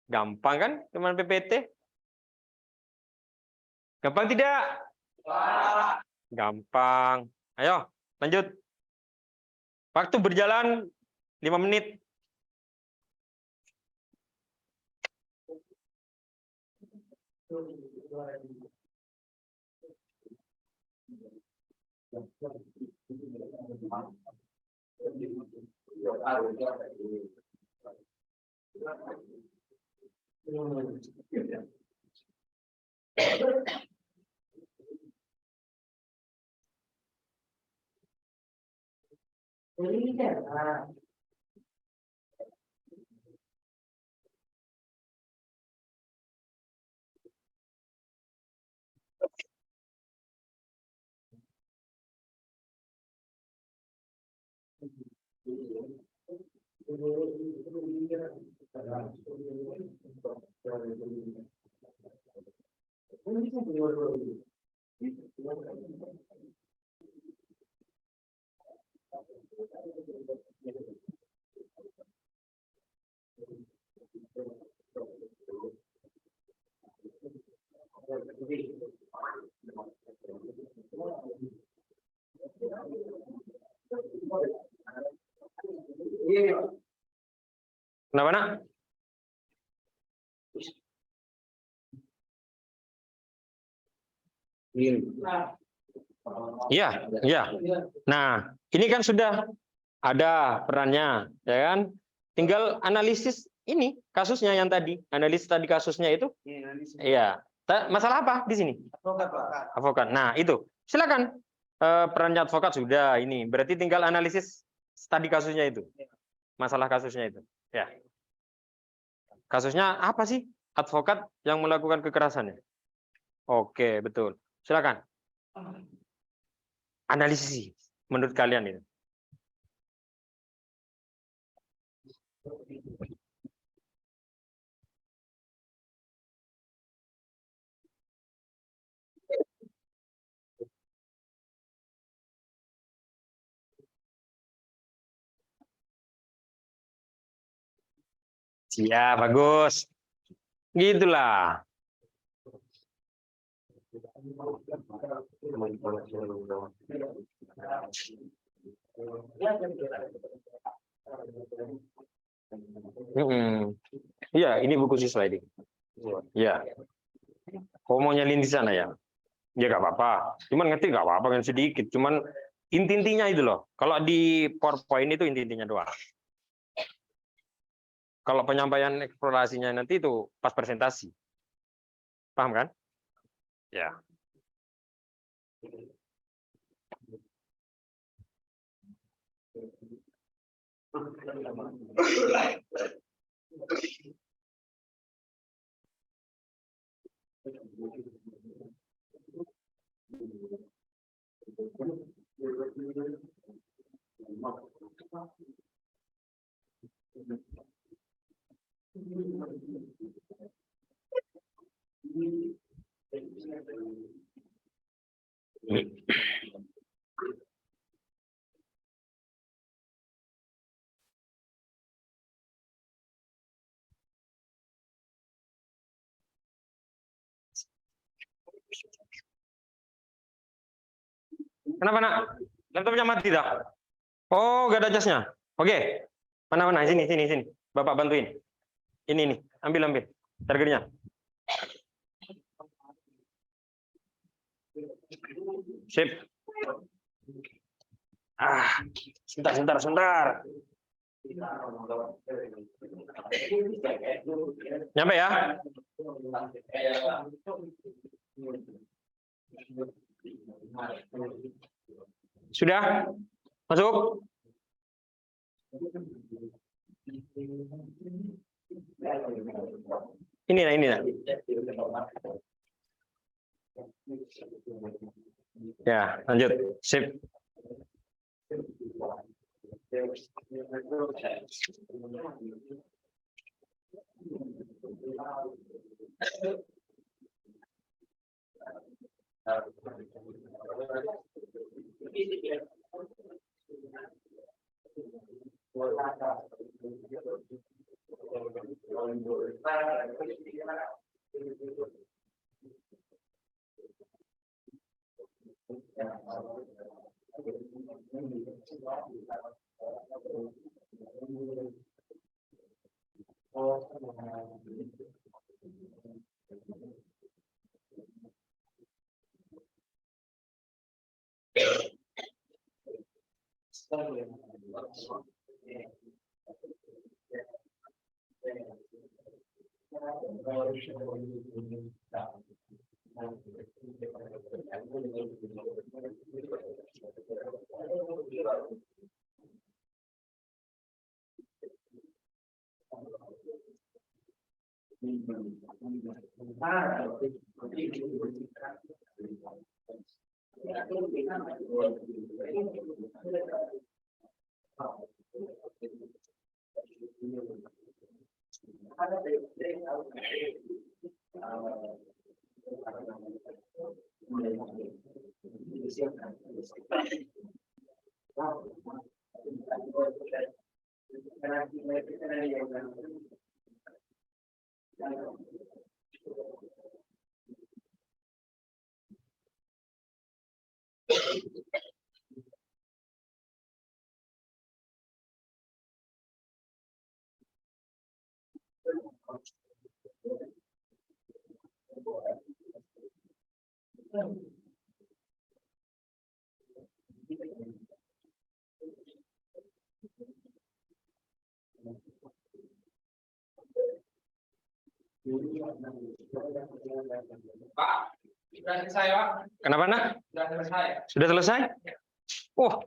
Gampang kan, teman PPT? Gampang tidak? Gampang. Ayo, lanjut. Waktu berjalan 5 menit. Kenapa, Nak? Iya, iya. Nah, ini kan sudah ada perannya, ya kan? Tinggal analisis ini kasusnya yang tadi, analisis tadi kasusnya itu. Iya. Masalah apa di sini? Advokat. Nah, itu. Silakan. Perannya advokat sudah ini. Berarti tinggal analisis tadi kasusnya itu. Masalah kasusnya itu. Ya. Kasusnya apa sih? Advokat yang melakukan kekerasannya. Oke, betul. Silakan. Analisis menurut kalian itu. Ya, bagus. Gitulah. Iya, ini buku siswa ini. Iya. Homonya Lin di sana ya. Ya nggak apa-apa. Cuman ngerti nggak apa-apa kan sedikit. Cuman inti-intinya itu loh. Kalau di PowerPoint itu inti-intinya doang. Kalau penyampaian eksplorasinya nanti itu pas presentasi. Paham kan? Ya. Kenapa, Nak? Laptopnya mati dah. Oh, gak ada jasnya. Oke. Mana? Sini. Bapak bantuin. Ini. Ambil. Chargernya. Sip. Sebentar. Nyampe ya? Sudah? Masuk? Ini nah. Ya, lanjut. Sip. Pak, sudah selesai, Pak. Kenapa, Nak? Sudah selesai. Sudah selesai? Oh,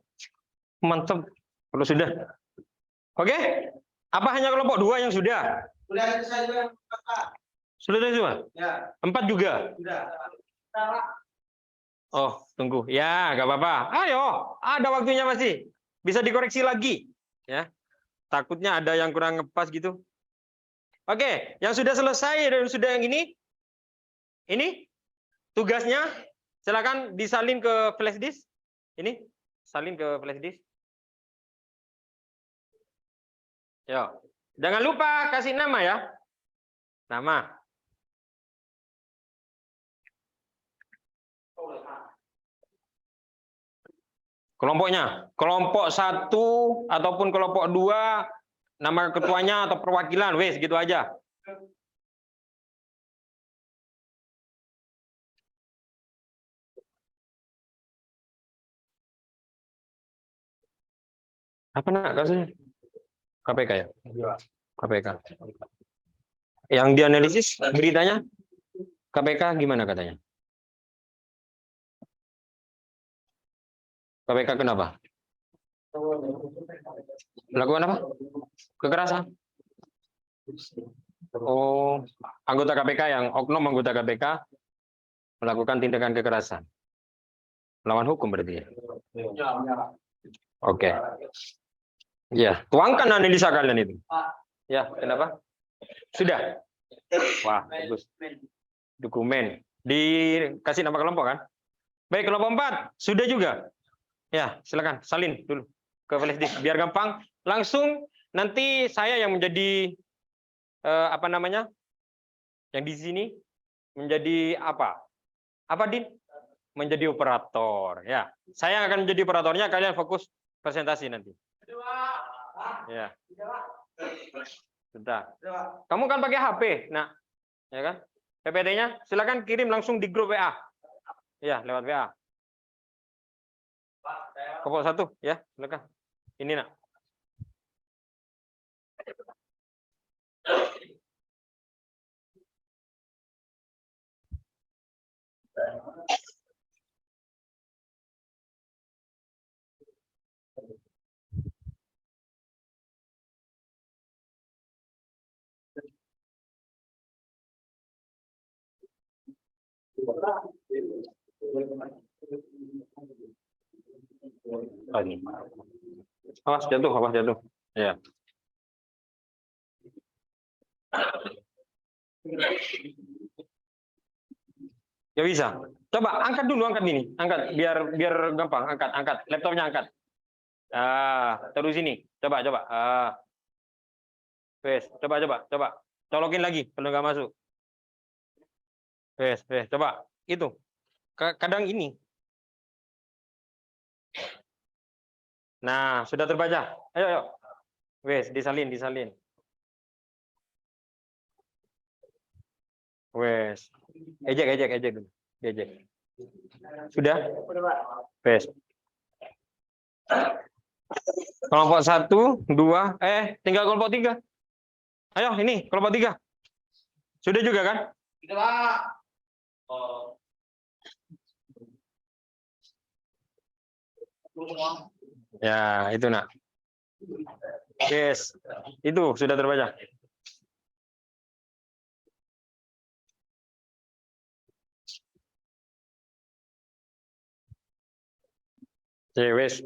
mantap. Kalau sudah. Oke. Apa hanya kelompok 2 yang sudah? Sudah selesai juga, Pak. Sudah semua? Ya, 4 juga? sudah. Sudah, Pak. Oh, tunggu. Ya, nggak apa-apa. Ayo, ada waktunya masih. Bisa dikoreksi lagi. Ya. Takutnya ada yang kurang ngepas gitu. Oke, yang sudah selesai dan sudah yang ini tugasnya silakan disalin ke flash disk. Ini salin ke flash disk. Yo, jangan lupa kasih nama ya. Nama. Kelompoknya, kelompok 1 ataupun kelompok 2, nama ketuanya atau perwakilan, wes gitu aja. Apa nak kasusnya? KPK ya? KPK. Yang dianalisis beritanya KPK gimana katanya? KPK kenapa? Melakukan apa? Kekerasan? Oh, anggota KPK yang oknum anggota KPK melakukan tindakan kekerasan. Melawan hukum berarti ya? Oke. Ya, tuangkan analisa kalian itu. Ya, kenapa? Sudah. Wah, bagus. Dokumen. Dikasih nama kelompok kan? Baik, kelompok 4 sudah juga. Ya, silakan salin dulu ke flash disk biar gampang. Langsung nanti saya yang menjadi apa namanya? Yang di sini menjadi apa? Apa, Din? Menjadi operator. Ya, saya akan menjadi operatornya, kalian fokus presentasi nanti. Ya. Sudah. Kamu kan pakai HP, nah, ya kan? PPT-nya silakan kirim langsung di grup WA. Ya, lewat WA. Kelompok 1 ya, silakan. Ini nak. Oh, ini. Awas jatuh, awas jatuh. Ya. Ya bisa. Coba angkat dulu, angkat ini, angkat biar gampang, angkat laptopnya angkat. Terus ini, coba. Wes, coba. Colokin lagi kalau nggak masuk. Wes, coba. Itu. Kadang ini. Nah, sudah terbaca. Ayo. Wes, disalin. Wes. Ejek dulu. Ejek. Sudah? Wes. Kelompok 1, 2, tinggal kelompok 3. Ayo, ini kelompok 3. Sudah juga kan? Sudah, Pak. Oh. Ya, itu nak. Yes, itu sudah terbaca. Wes.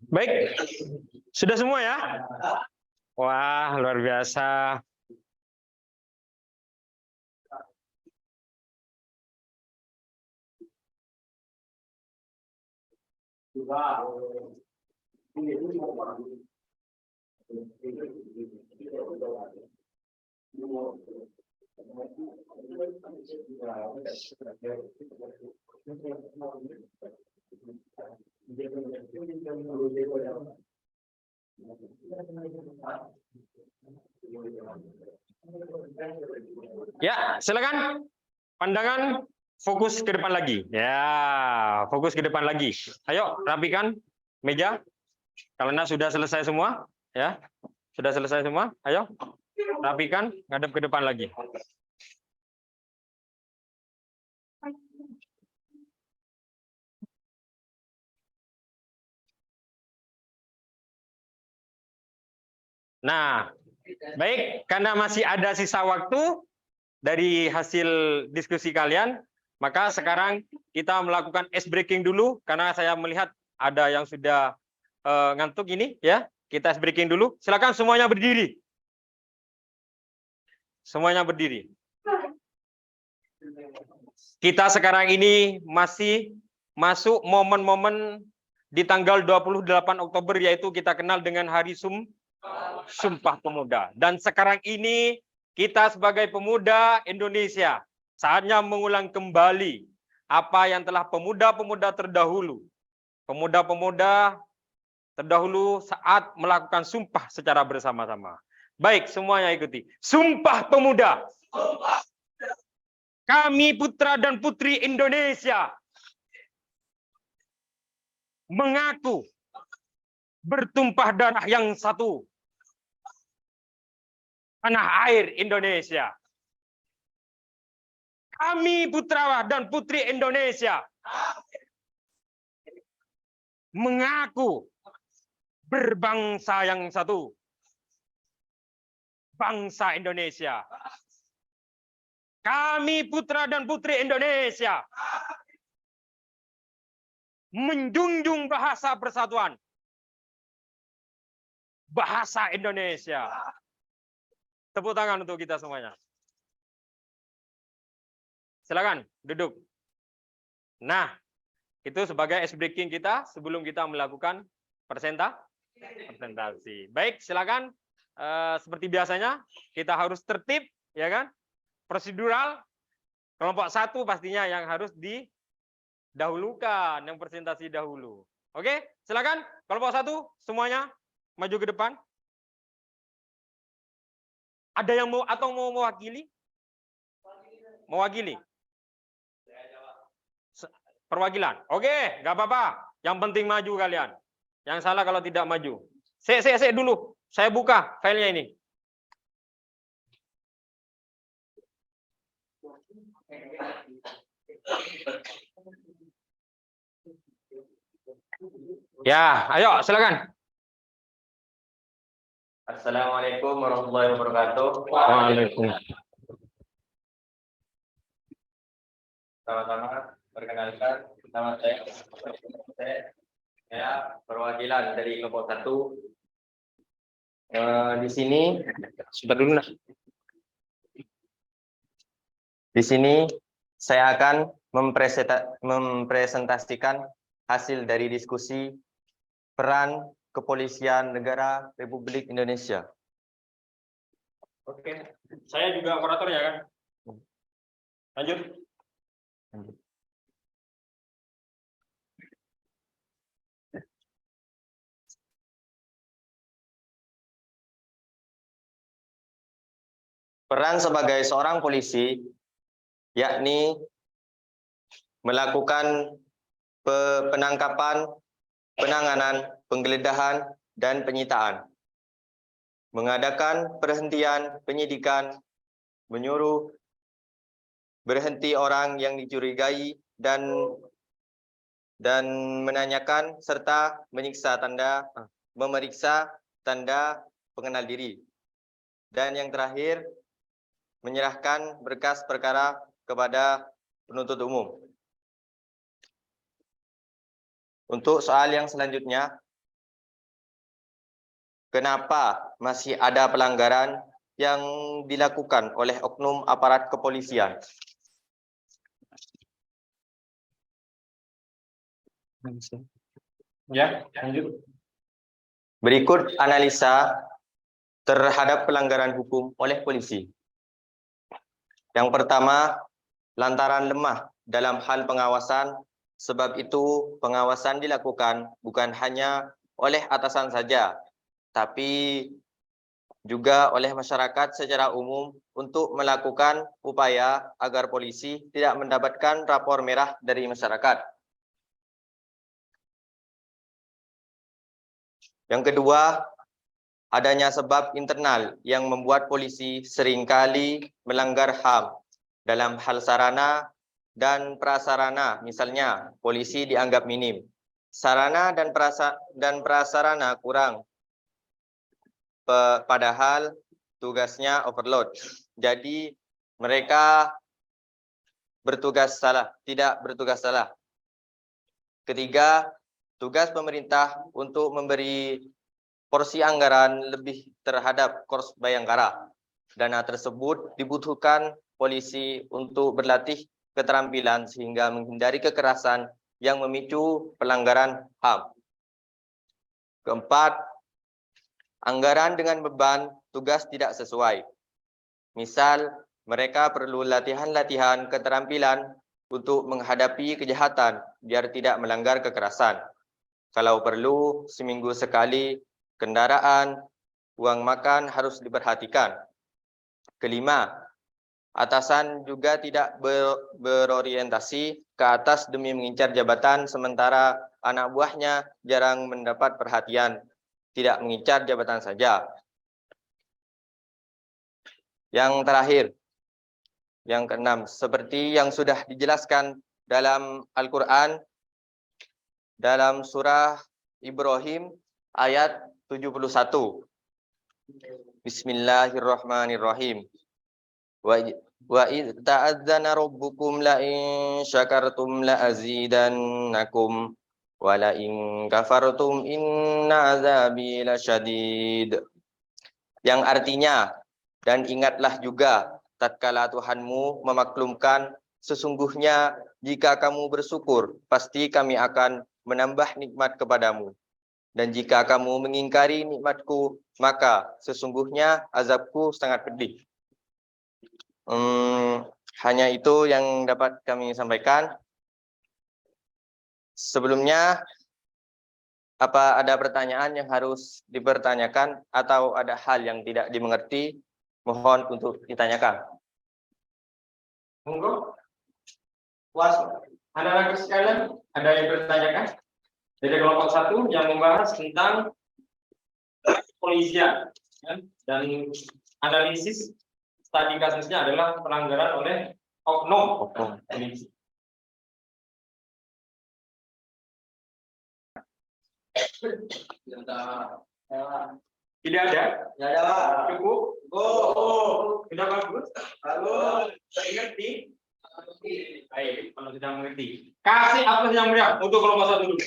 Baik, sudah semua ya? Wah, luar biasa. Ya, silakan. Pandangan fokus ke depan lagi. Ya, fokus ke depan lagi. Ayo rapikan meja. Karena sudah selesai semua, ya. Sudah selesai semua. Ayo rapikan, ngadep ke depan lagi. Nah, baik, karena masih ada sisa waktu dari hasil diskusi kalian, maka sekarang kita melakukan ice breaking dulu karena saya melihat ada yang sudah ngantuk ini, ya. Kita ice breaking dulu. Silakan semuanya berdiri. Semuanya berdiri. Kita sekarang ini masih masuk momen-momen di tanggal 28 Oktober, yaitu kita kenal dengan Hari Sumpah Pemuda. Dan sekarang ini kita sebagai pemuda Indonesia saatnya mengulang kembali apa yang telah pemuda-pemuda terdahulu saat melakukan sumpah secara bersama-sama. Baik, semuanya ikuti. Sumpah Pemuda. Kami putra dan putri Indonesia mengaku bertumpah darah yang satu, tanah air Indonesia. Kami putra dan putri Indonesia mengaku berbangsa yang satu, bangsa Indonesia. Kami putra dan putri Indonesia menjunjung bahasa persatuan, bahasa Indonesia. Tepuk tangan untuk kita semuanya. Silakan duduk. Nah, itu sebagai ice breaking kita sebelum kita melakukan presentasi. Baik, silakan. Seperti biasanya kita harus tertib, ya kan? Prosedural. Kelompok 1 pastinya yang harus didahulukan, yang presentasi dahulu. Oke, silakan. Kelompok 1 semuanya maju ke depan. Ada yang mau atau mau mewakili? Mewakili? Perwakilan. Oke, nggak apa-apa. Yang penting maju kalian. Yang salah kalau tidak maju. Saya dulu. Saya buka filenya ini. Ya, ayo silakan. Assalamualaikum warahmatullahi wabarakatuh. Waalaikumsalam. Sama-sama perkenalkan, nama saya perwakilan dari kelompok 1. Di sini Sebentar dulu nah. Di sini saya akan mempresentasikan hasil dari diskusi peran Kepolisian Negara Republik Indonesia. Oke, saya juga operator ya kan. Lanjut. Peran sebagai seorang polisi yakni melakukan penangkapan, penanganan, penggeledahan, dan penyitaan, mengadakan perhentian penyidikan, menyuruh berhenti orang yang dicurigai dan menanyakan serta memeriksa tanda pengenal diri. Dan yang terakhir, menyerahkan berkas perkara kepada penuntut umum. Untuk soal yang selanjutnya, kenapa masih ada pelanggaran yang dilakukan oleh oknum aparat kepolisian? Ya, lanjut. Berikut analisa terhadap pelanggaran hukum oleh polisi. Yang pertama, lantaran lemah dalam hal pengawasan, sebab itu pengawasan dilakukan bukan hanya oleh atasan saja, tapi juga oleh masyarakat secara umum untuk melakukan upaya agar polisi tidak mendapatkan rapor merah dari masyarakat. Yang kedua, adanya sebab internal yang membuat polisi seringkali melanggar HAM dalam hal sarana dan prasarana. Misalnya, polisi dianggap minim. Sarana dan prasarana kurang, padahal tugasnya overload. Jadi mereka tidak bertugas salah. Ketiga, tugas pemerintah untuk memberi porsi anggaran lebih terhadap Korps Bayangkara. Dana tersebut dibutuhkan polisi untuk berlatih keterampilan sehingga menghindari kekerasan yang memicu pelanggaran HAM. Keempat, anggaran dengan beban tugas tidak sesuai. Misal, mereka perlu latihan-latihan keterampilan untuk menghadapi kejahatan biar tidak melanggar kekerasan. Kalau perlu, seminggu sekali, kendaraan, uang makan harus diperhatikan. Kelima, atasan juga tidak berorientasi ke atas demi mengincar jabatan, sementara anak buahnya jarang mendapat perhatian. Tidak mengincar jabatan saja. Yang terakhir, yang keenam, seperti yang sudah dijelaskan dalam Al-Quran, dalam surah Ibrahim ayat 71. Bismillahirrahmanirrahim. Wa idh ta'adzana rabbukum la in syakartum la azidannakum wa la in kafartum inna azabi lasyadid. Yang artinya, dan ingatlah juga tatkala Tuhanmu memaklumkan, sesungguhnya jika kamu bersyukur, pasti kami akan menambah nikmat kepadamu. Dan jika kamu mengingkari nikmatku, maka sesungguhnya azabku sangat pedih. Hanya itu yang dapat kami sampaikan. Sebelumnya, apa ada pertanyaan yang harus dipertanyakan atau ada hal yang tidak dimengerti? Mohon untuk ditanyakan. Monggo. Puas. Anak-anak sekalian, ada yang bertanyakan? Dari kelompok 1 yang membahas tentang polisian dan analisis studi kasusnya adalah pelanggaran oleh oknum. Polisi. Tidak ada? Tidak ada, Pak. Cukup? Sudah bagus? Bagus. Sudah mengerti? Baik, kalau sudah mengerti. Kasih aplaus yang meriah untuk kelompok 1 dulu.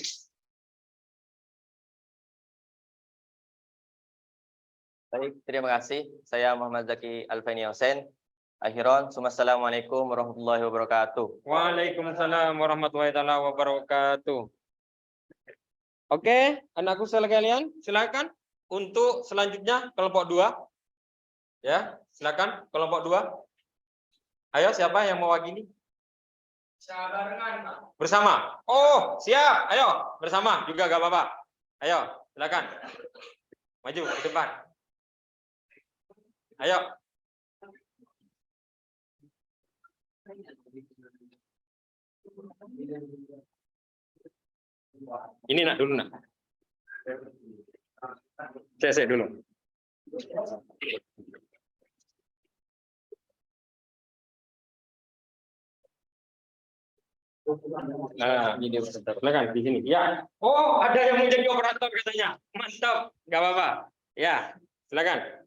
Baik, terima kasih. Saya Muhammad Zaki Alfaini Hussein. Akhiran, assalamualaikum warahmatullahi wabarakatuh. Waalaikumsalam warahmatullahi wabarakatuh. Oke, anakku sekalian, silakan untuk selanjutnya kelompok 2. Ya, silakan kelompok 2. Ayo, siapa yang mewakili? Bersama. Oh, siap. Ayo, bersama juga gak apa-apa. Ayo, silakan. Maju ke depan. Ayo. Ini nak dulu nak. Saya dulu. Nah, ini silakan di sini. Ya. Oh, ada yang mau jadi operator katanya. Mantap. Enggak apa-apa. Ya, silakan.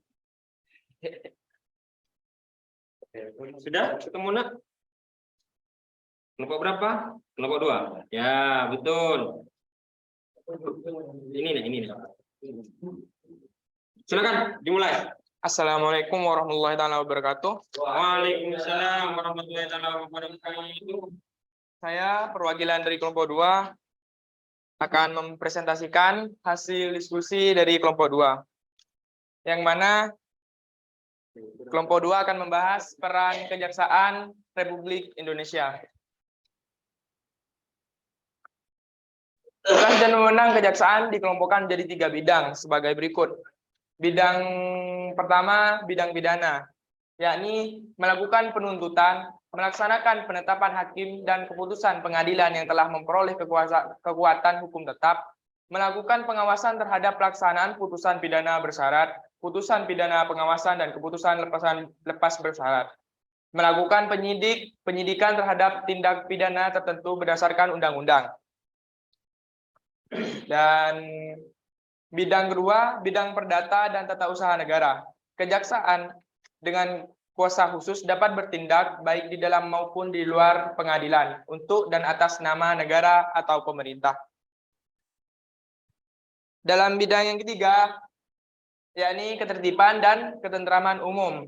Sudah ketemu nak? Kelompok berapa? Kelompok 2. Ya, betul. Ini nih. Silakan dimulai. Assalamualaikum warahmatullahi wabarakatuh. Waalaikumsalam warahmatullahi wabarakatuh. Saya perwakilan dari kelompok 2 akan mempresentasikan hasil diskusi dari kelompok 2. Yang mana kelompok 2 akan membahas peran Kejaksaan Republik Indonesia. Tugas dan wewenang kejaksaan dikelompokkan menjadi 3 bidang sebagai berikut. Bidang pertama, bidang pidana, yakni melakukan penuntutan, melaksanakan penetapan hakim dan keputusan pengadilan yang telah memperoleh kekuatan hukum tetap, melakukan pengawasan terhadap pelaksanaan putusan pidana bersyarat, putusan pidana pengawasan dan keputusan lepas bersyarat, melakukan penyidikan terhadap tindak pidana tertentu berdasarkan undang-undang. Dan bidang kedua, bidang perdata dan tata usaha negara. Kejaksaan dengan kuasa khusus dapat bertindak baik di dalam maupun di luar pengadilan untuk dan atas nama negara atau pemerintah. Dalam bidang yang ketiga, yakni ketertiban dan ketentraman umum.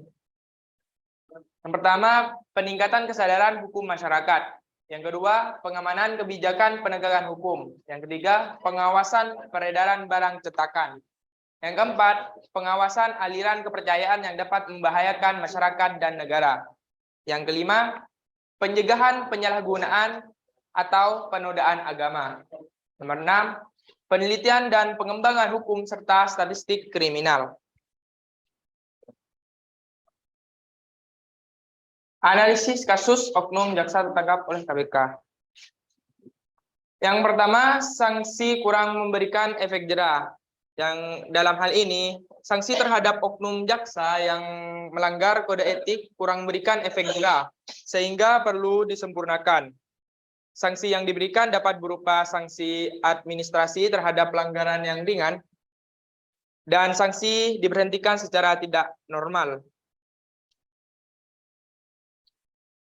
Yang pertama, peningkatan kesadaran hukum masyarakat. Yang kedua, pengamanan kebijakan penegakan hukum. Yang ketiga, pengawasan peredaran barang cetakan. Yang keempat, pengawasan aliran kepercayaan yang dapat membahayakan masyarakat dan negara. Yang kelima, pencegahan penyalahgunaan atau penodaan agama. Nomor 6, penelitian dan pengembangan hukum serta statistik kriminal. Analisis kasus oknum jaksa tertangkap oleh KPK. Yang pertama, sanksi kurang memberikan efek jera. Yang dalam hal ini, sanksi terhadap oknum jaksa yang melanggar kode etik kurang memberikan efek jera, sehingga perlu disempurnakan. Sanksi yang diberikan dapat berupa sanksi administrasi terhadap pelanggaran yang ringan, dan sanksi diberhentikan secara tidak normal.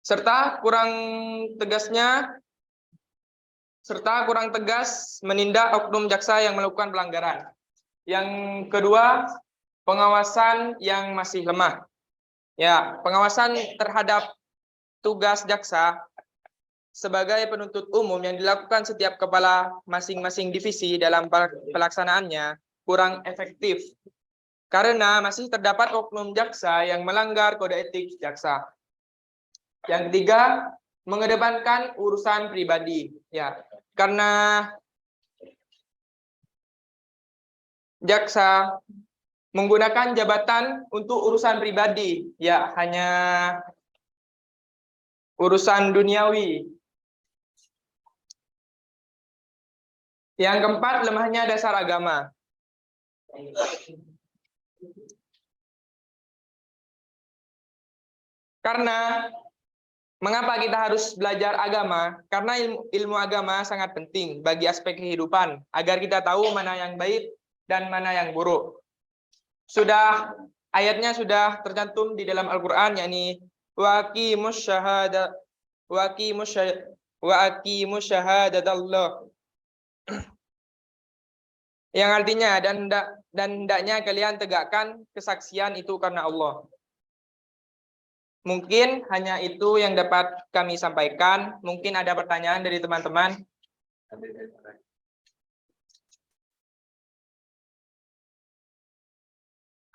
Serta kurang tegas menindak oknum jaksa yang melakukan pelanggaran. Yang kedua, pengawasan yang masih lemah. Ya, pengawasan terhadap tugas jaksa sebagai penuntut umum yang dilakukan setiap kepala masing-masing divisi dalam pelaksanaannya kurang efektif karena masih terdapat oknum jaksa yang melanggar kode etik jaksa. Yang ketiga, mengedepankan urusan pribadi. Ya, karena jaksa menggunakan jabatan untuk urusan pribadi, ya hanya urusan duniawi. Yang keempat, lemahnya dasar agama. Karena mengapa kita harus belajar agama? Karena ilmu agama sangat penting bagi aspek kehidupan, agar kita tahu mana yang baik dan mana yang buruk. Ayatnya sudah tercantum di dalam Al-Qur'an, yakni wa aqimus syahadatallah. Yang artinya dan hendaknya kalian tegakkan kesaksian itu karena Allah. Mungkin hanya itu yang dapat kami sampaikan. Mungkin ada pertanyaan dari teman-teman.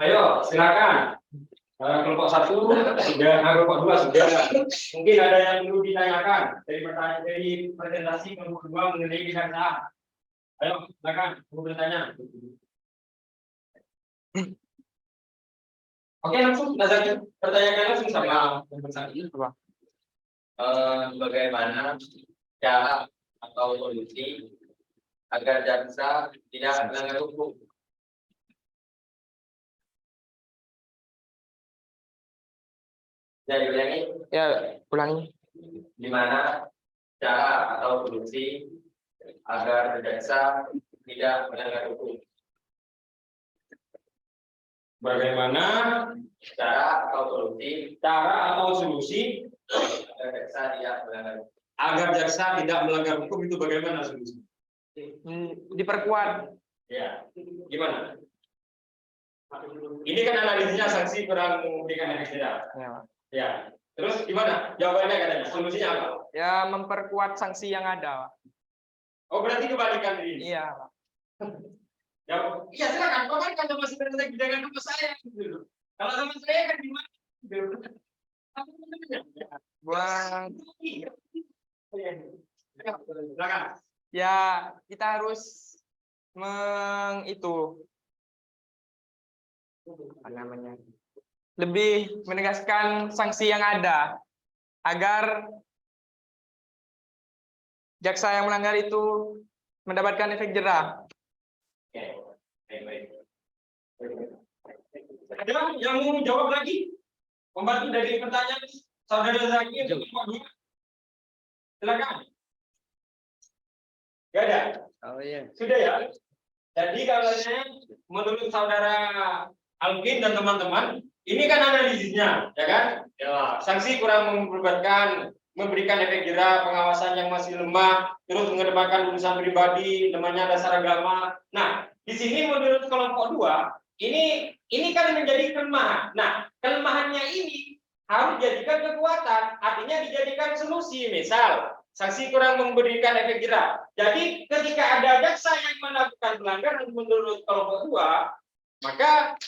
Ayo, silakan. Kelompok 1 sudah, kelompok 2 sudah. Mungkin ada yang perlu ditanyakan dari presentasi kelompok 2 mengenai kejaksaan. Ayo, silakan, mau bertanya. Oke, langsung pertanyaan langsung sama yang bersangkutan. Bagaimana cara atau solusi agar jaksa tidak melanggar hukum? Jadi ulangi. Ya, ulangi. Gimana cara atau solusi agar jaksa tidak melanggar hukum? Bagaimana Cara atau solusi agar jaksa tidak melanggar hukum? jaksa tidak melanggar hukum itu bagaimana solusi? Diperkuat. Ya, gimana? Ini kan analisisnya sanksi kurang memberikan efek jera. Ya. Ya, terus gimana? Jawabannya katanya, solusinya apa? Ya, memperkuat sanksi yang ada. Oh, berarti kebalikan ini. Iya. Ya, iya silakan. Kau kan kalau masih berada di dengan nama saya gitu. Kalau sama saya kan gimana? Gitu. Apa namanya? Buat Silakan. ya kita harus apa namanya, lebih menegaskan sanksi yang ada agar jaksa yang melanggar itu mendapatkan efek jerah. Oke, baik. Ada yang mau jawab lagi? Membantu dari pertanyaan saudara Zaki untuk kelompok 2. Silakan. Gak ada? Oh iya. Sudah ya? Jadi kalau menurut saudara Alvin dan teman-teman, ini kan analisisnya, ya kan? Ya, sanksi kurang memperberatkan, memberikan efek jerah, pengawasan yang masih lemah, terus mengedepankan urusan pribadi, lemahnya dasar agama. Nah, di sini menurut kelompok 2, ini kan menjadi kelemahan. Nah, kelemahannya ini harus dijadikan kekuatan, artinya dijadikan solusi. Misal, sanksi kurang memberikan efek jerah. Jadi, ketika ada jaksa yang melakukan pelanggaran menurut kelompok 2, maka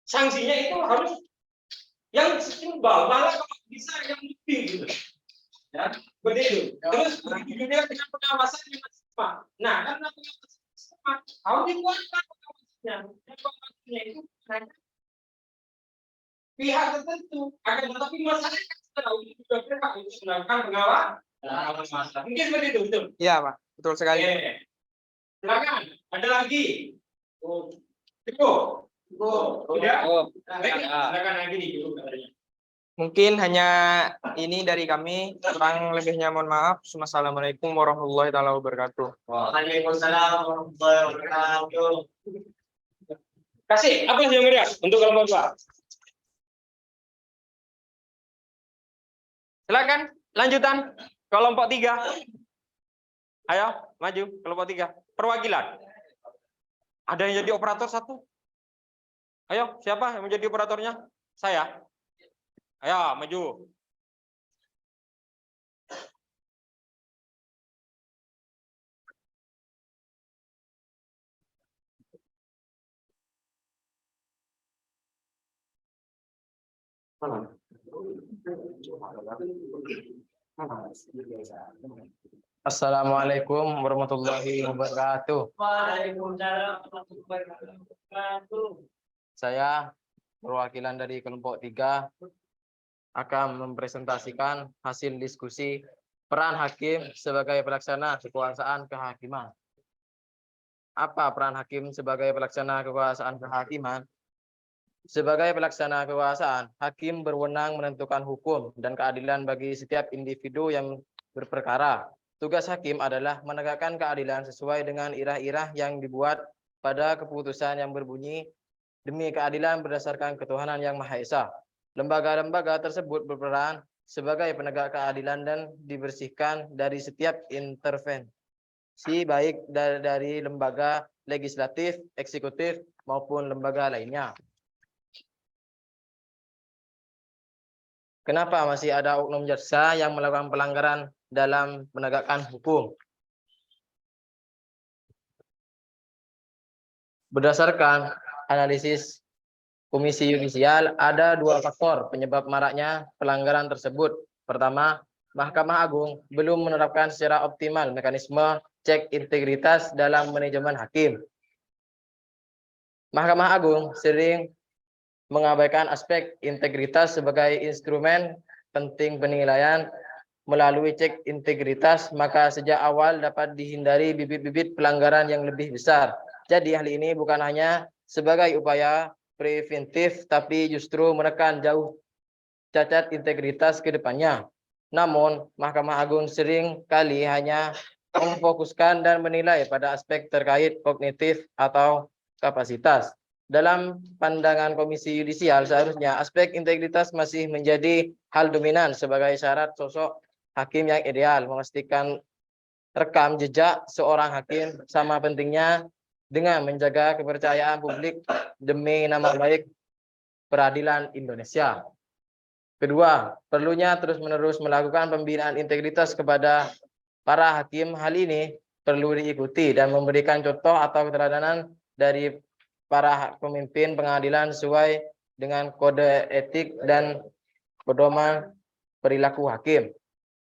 sanksinya itu harus yang setimbal, malah kalau bisa yang lebih gitu. Ya, begitu. Terus begitu juga dengan pengawasan yang maksimal. Nah, karena pengawasan maksimal harus dikuatkan pengawasannya. Pengawasannya itu pihak tertentu akan, tetapi masyarakat secara umum juga berhak untuk melakukan pengawasan. Mungkin seperti itu, betul? Iya, Pak. Betul sekali. Oke. Silakan. Ada lagi? Cukup. Sudah? Baik, silakan lagi nih, cukup katanya. Mungkin hanya ini dari kami. Kurang lebihnya mohon maaf. Wassalamualaikum warahmatullahi wabarakatuh. Waalaikumsalam warahmatullahi wabarakatuh. Kasih apa yang meriah untuk kelompok 2? Silakan lanjutan kelompok 3. Ayo maju kelompok 3. Perwakilan. Ada yang jadi operator 1? Ayo, siapa yang menjadi operatornya? Saya. Ayo maju. Assalamualaikum warahmatullahi wabarakatuh. Waalaikumsalam warahmatullahi wabarakatuh. Saya perwakilan dari kelompok 3 akan mempresentasikan hasil diskusi peran hakim sebagai pelaksana kekuasaan kehakiman. Apa peran hakim sebagai pelaksana kekuasaan kehakiman? Sebagai pelaksana kekuasaan, hakim berwenang menentukan hukum dan keadilan bagi setiap individu yang berperkara. Tugas hakim adalah menegakkan keadilan sesuai dengan irah-irah yang dibuat pada keputusan yang berbunyi demi keadilan berdasarkan ketuhanan yang Maha Esa. Lembaga-lembaga tersebut berperan sebagai penegak keadilan dan dibersihkan dari setiap intervensi baik dari lembaga legislatif, eksekutif maupun lembaga lainnya. Kenapa masih ada oknum jaksa yang melakukan pelanggaran dalam menegakkan hukum? Berdasarkan analisis Komisi Yudisial, ada 2 faktor penyebab maraknya pelanggaran tersebut. Pertama, Mahkamah Agung belum menerapkan secara optimal mekanisme cek integritas dalam manajemen hakim. Mahkamah Agung sering mengabaikan aspek integritas sebagai instrumen penting penilaian. Melalui cek integritas, maka sejak awal dapat dihindari bibit-bibit pelanggaran yang lebih besar. Jadi hal ini bukan hanya sebagai upaya preventif, tapi justru menekan jauh cacat integritas ke depannya. Namun, Mahkamah Agung sering kali hanya memfokuskan dan menilai pada aspek terkait kognitif atau kapasitas. Dalam pandangan Komisi Yudisial, seharusnya aspek integritas masih menjadi hal dominan sebagai syarat sosok hakim yang ideal. Memastikan rekam jejak seorang hakim sama pentingnya dengan menjaga kepercayaan publik demi nama baik peradilan Indonesia. Kedua, perlunya terus-menerus melakukan pembinaan integritas kepada para hakim. Hal ini perlu diikuti dan memberikan contoh atau keteladanan dari para pemimpin pengadilan sesuai dengan kode etik dan pedoman perilaku hakim.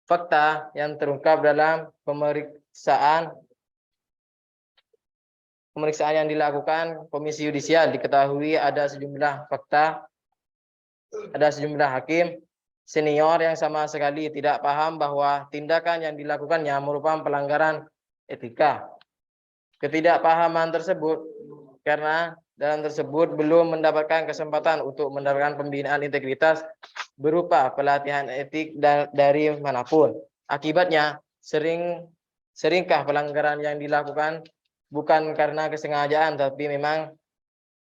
Fakta yang terungkap dalam pemeriksaan yang dilakukan Komisi Yudisial diketahui ada sejumlah fakta, ada sejumlah hakim senior yang sama sekali tidak paham bahwa tindakan yang dilakukannya merupakan pelanggaran etika. Ketidakpahaman tersebut karena dalam tersebut belum mendapatkan kesempatan untuk mendapatkan pembinaan integritas berupa pelatihan etik dari manapun. Akibatnya seringkah pelanggaran yang dilakukan bukan karena kesengajaan tapi memang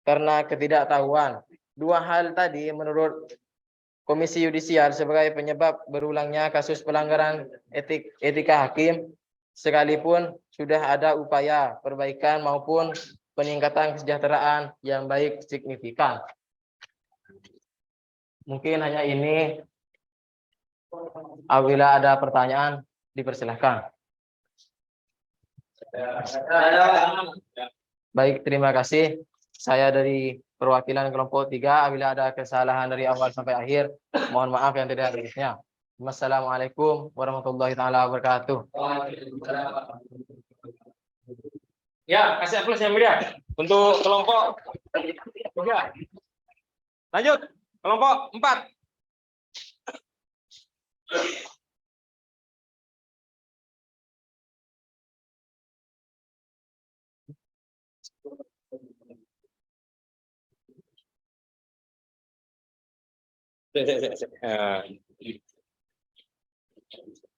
karena ketidaktahuan. Dua hal tadi menurut Komisi Yudisial sebagai penyebab berulangnya kasus pelanggaran etika hakim sekalipun sudah ada upaya perbaikan maupun peningkatan kesejahteraan yang baik signifikan. Mungkin hanya ini. Apabila ada pertanyaan dipersilahkan. Baik, terima kasih. Saya dari perwakilan kelompok 3. Apabila ada kesalahan dari awal sampai akhir, mohon maaf yang tidak ada. Wassalamualaikum warahmatullahi taala wabarakatuh. Ya, kasih aplaus yang meriah untuk kelompok 3. Lanjut, kelompok 4.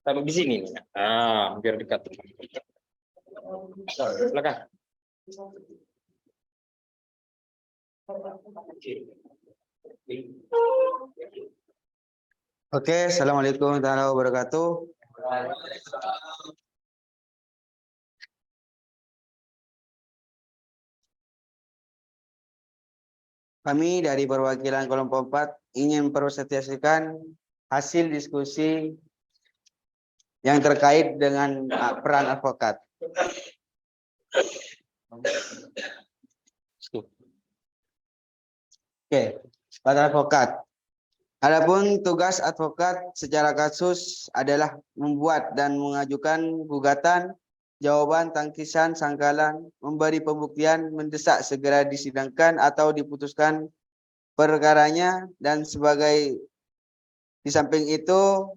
Taruh di sini. Biar dekat. Silakan. Oke, assalamualaikum warahmatullahi wabarakatuh. Kami dari perwakilan kelompok 4 ingin mempresentasikan hasil diskusi yang terkait dengan peran advokat. Oke, peran advokat. Adapun tugas advokat secara kasus adalah membuat dan mengajukan gugatan, jawaban, tangkisan, sangkalan, memberi pembuktian, mendesak segera disidangkan atau diputuskan perkaranya, dan sebagai di samping itu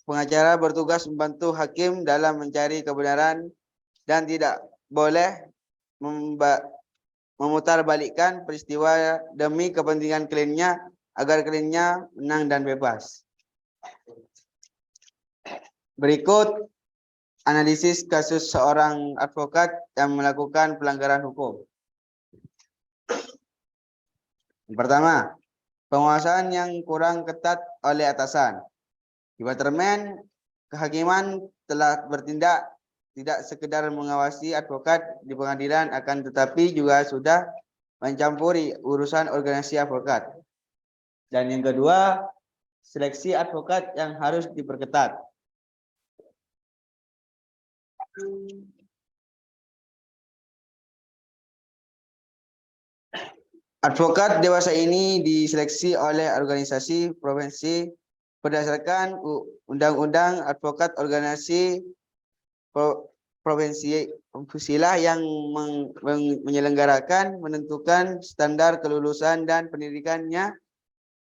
pengacara bertugas membantu hakim dalam mencari kebenaran dan tidak boleh memutarbalikkan peristiwa demi kepentingan kliennya agar kliennya menang dan bebas. Berikut analisis kasus seorang advokat yang melakukan pelanggaran hukum. Yang pertama, penguasaan yang kurang ketat oleh atasan. Departemen Kehakiman telah bertindak tidak sekedar mengawasi advokat di pengadilan, akan tetapi juga sudah mencampuri urusan organisasi advokat. Dan yang kedua, seleksi advokat yang harus diperketat. Advokat dewasa ini diseleksi oleh organisasi provinsi berdasarkan Undang-Undang Advokat Organisasi Provinsi lah yang menyelenggarakan, menentukan standar kelulusan dan pendidikannya.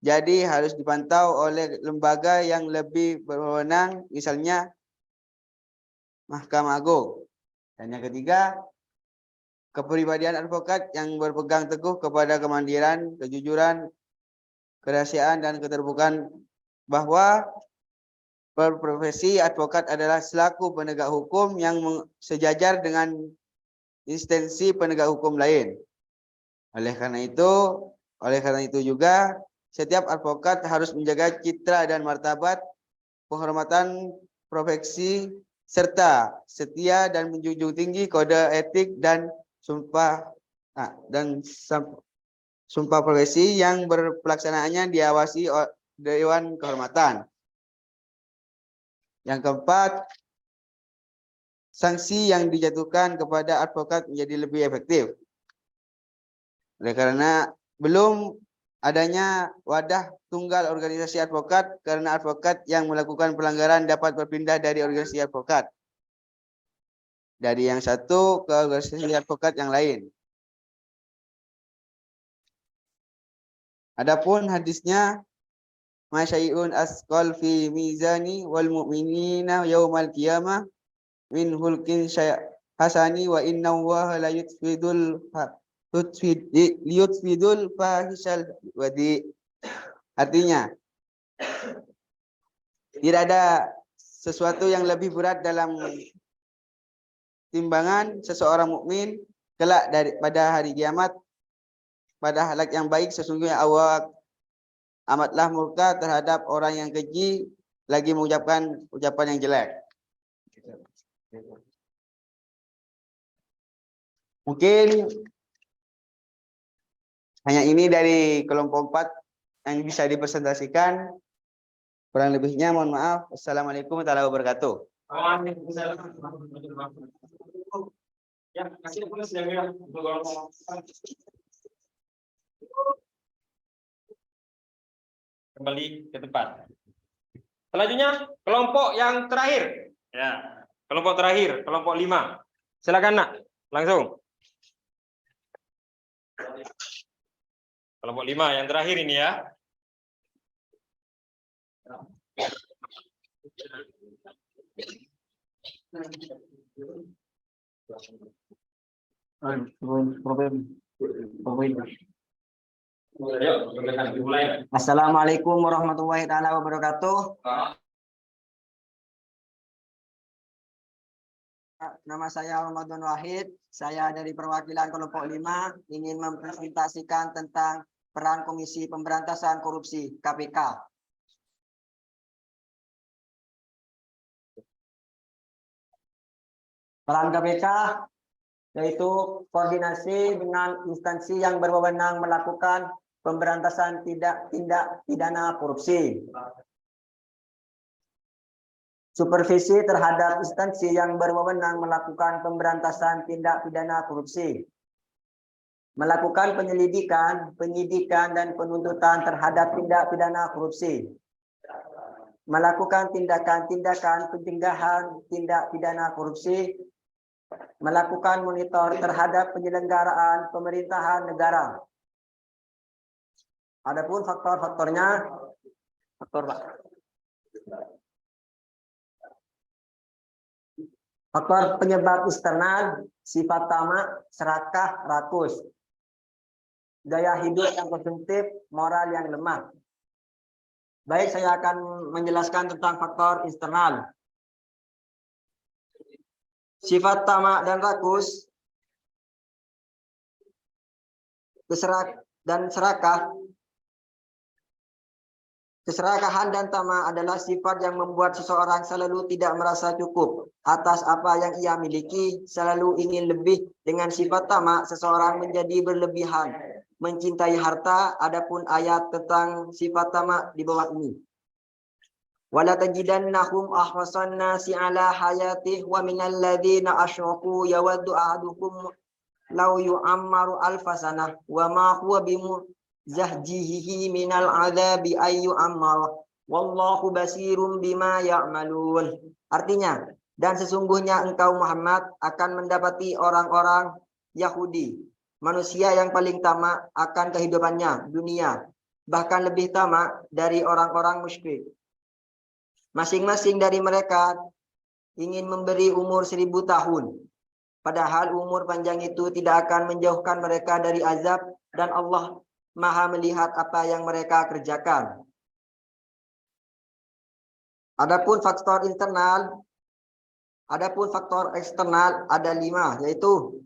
Jadi harus dipantau oleh lembaga yang lebih berwenang, misalnya Mahkamah Agung. Dan yang ketiga, kepribadian advokat yang berpegang teguh kepada kemandirian, kejujuran, kerahasiaan, dan keterbukaan, bahwa profesi advokat adalah selaku penegak hukum yang sejajar dengan instansi penegak hukum lain. Oleh karena itu juga setiap advokat harus menjaga citra dan martabat, penghormatan profesi, serta setia dan menjunjung tinggi kode etik dan sumpah profesi yang berpelaksanaannya diawasi Dewan Kehormatan. Yang keempat, sanksi yang dijatuhkan kepada advokat menjadi lebih efektif. Oleh karena belum adanya wadah tunggal organisasi advokat, karena advokat yang melakukan pelanggaran dapat berpindah dari organisasi advokat, dari yang satu ke organisasi advokat yang lain. Adapun hadisnya, masyai'un asqal fi mizani wal mu'minina yaumal qiyamah min hulkin hasani wa inna allaha la yutfidul fahishal wadi. Artinya, tidak ada sesuatu yang lebih berat dalam timbangan seseorang mukmin kelak pada hari kiamat, pada halak yang baik. Sesungguhnya Allah amatlah murka terhadap orang yang keji lagi mengucapkan ucapan yang jelek. Mungkin hanya ini dari kelompok 4 yang bisa dipresentasikan. Kurang lebihnya mohon maaf. Wassalamualaikum warahmatullahi wabarakatuh. Ya, kasih sudah kembali ke tempat. Selanjutnya kelompok yang terakhir. Ya, kelompok terakhir, kelompok 5. Silakan Nak, langsung. Kelompok 5 yang terakhir ini ya. Assalamualaikum warahmatullahi taala wabarakatuh. Nama saya Ramadan Wahid. Saya dari perwakilan kelompok 5 ingin mempresentasikan tentang peran Komisi Pemberantasan Korupsi KPK. Peran KPK yaitu koordinasi dengan instansi yang berwenang melakukan pemberantasan tindak pidana korupsi. Supervisi terhadap instansi yang berwenang melakukan pemberantasan tindak pidana korupsi. Melakukan penyelidikan, penyidikan, dan penuntutan terhadap tindak pidana korupsi. Melakukan tindakan-tindakan pencegahan tindak pidana korupsi. Melakukan monitor terhadap penyelenggaraan pemerintahan negara. Adapun faktor-faktornya, faktor penyebab eksternal, sifat tamak, serakah, rakus, gaya hidup yang konsumtif, moral yang lemah. Baik, saya akan menjelaskan tentang faktor eksternal. Sifat tamak dan rakus, keserakahan dan tamak adalah sifat yang membuat seseorang selalu tidak merasa cukup atas apa yang ia miliki, selalu ingin lebih. Dengan sifat tamak, seseorang menjadi berlebihan, mencintai harta. Adapun ayat tentang sifat tamak di bawah ini. Wala tajidannahum ahwasan nasi ala hayatih wa minal ladzina asyraku yawaddu ahadukum law yu'ammaru alfasanah wa ma huwa bimuzahjihi minal adzabi ay yu'ammar wallahu basirum bima ya'malun. Artinya, dan sesungguhnya engkau Muhammad akan mendapati orang-orang Yahudi, manusia yang paling tamak akan kehidupannya dunia, bahkan lebih tamak dari orang-orang musyrik. Masing-masing dari mereka ingin memberi umur 1000 tahun. Padahal umur panjang itu tidak akan menjauhkan mereka dari azab, dan Allah Maha melihat apa yang mereka kerjakan. Adapun faktor eksternal ada 5, yaitu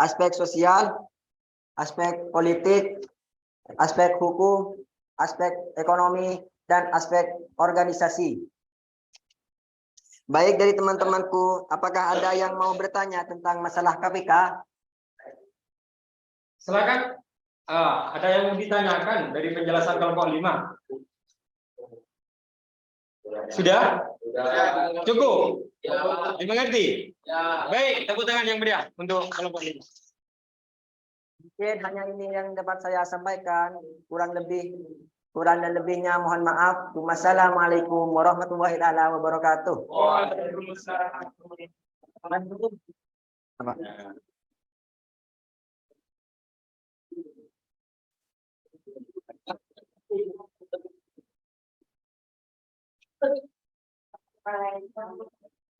aspek sosial, aspek politik, aspek hukum, aspek ekonomi, dan aspek organisasi. Baik, dari teman-temanku, apakah ada yang mau bertanya tentang masalah KPK? Silakan. Ada yang mau ditanyakan dari penjelasan kelompok 5? Sudah? Cukup? Dimengerti? Ya. Baik, tepuk tangan yang meriah untuk kelompok 5. Mungkin hanya ini yang dapat saya sampaikan. Kurang dan lebihnya mohon maaf. Wassalamualaikum warahmatullahi wabarakatuh. Apa?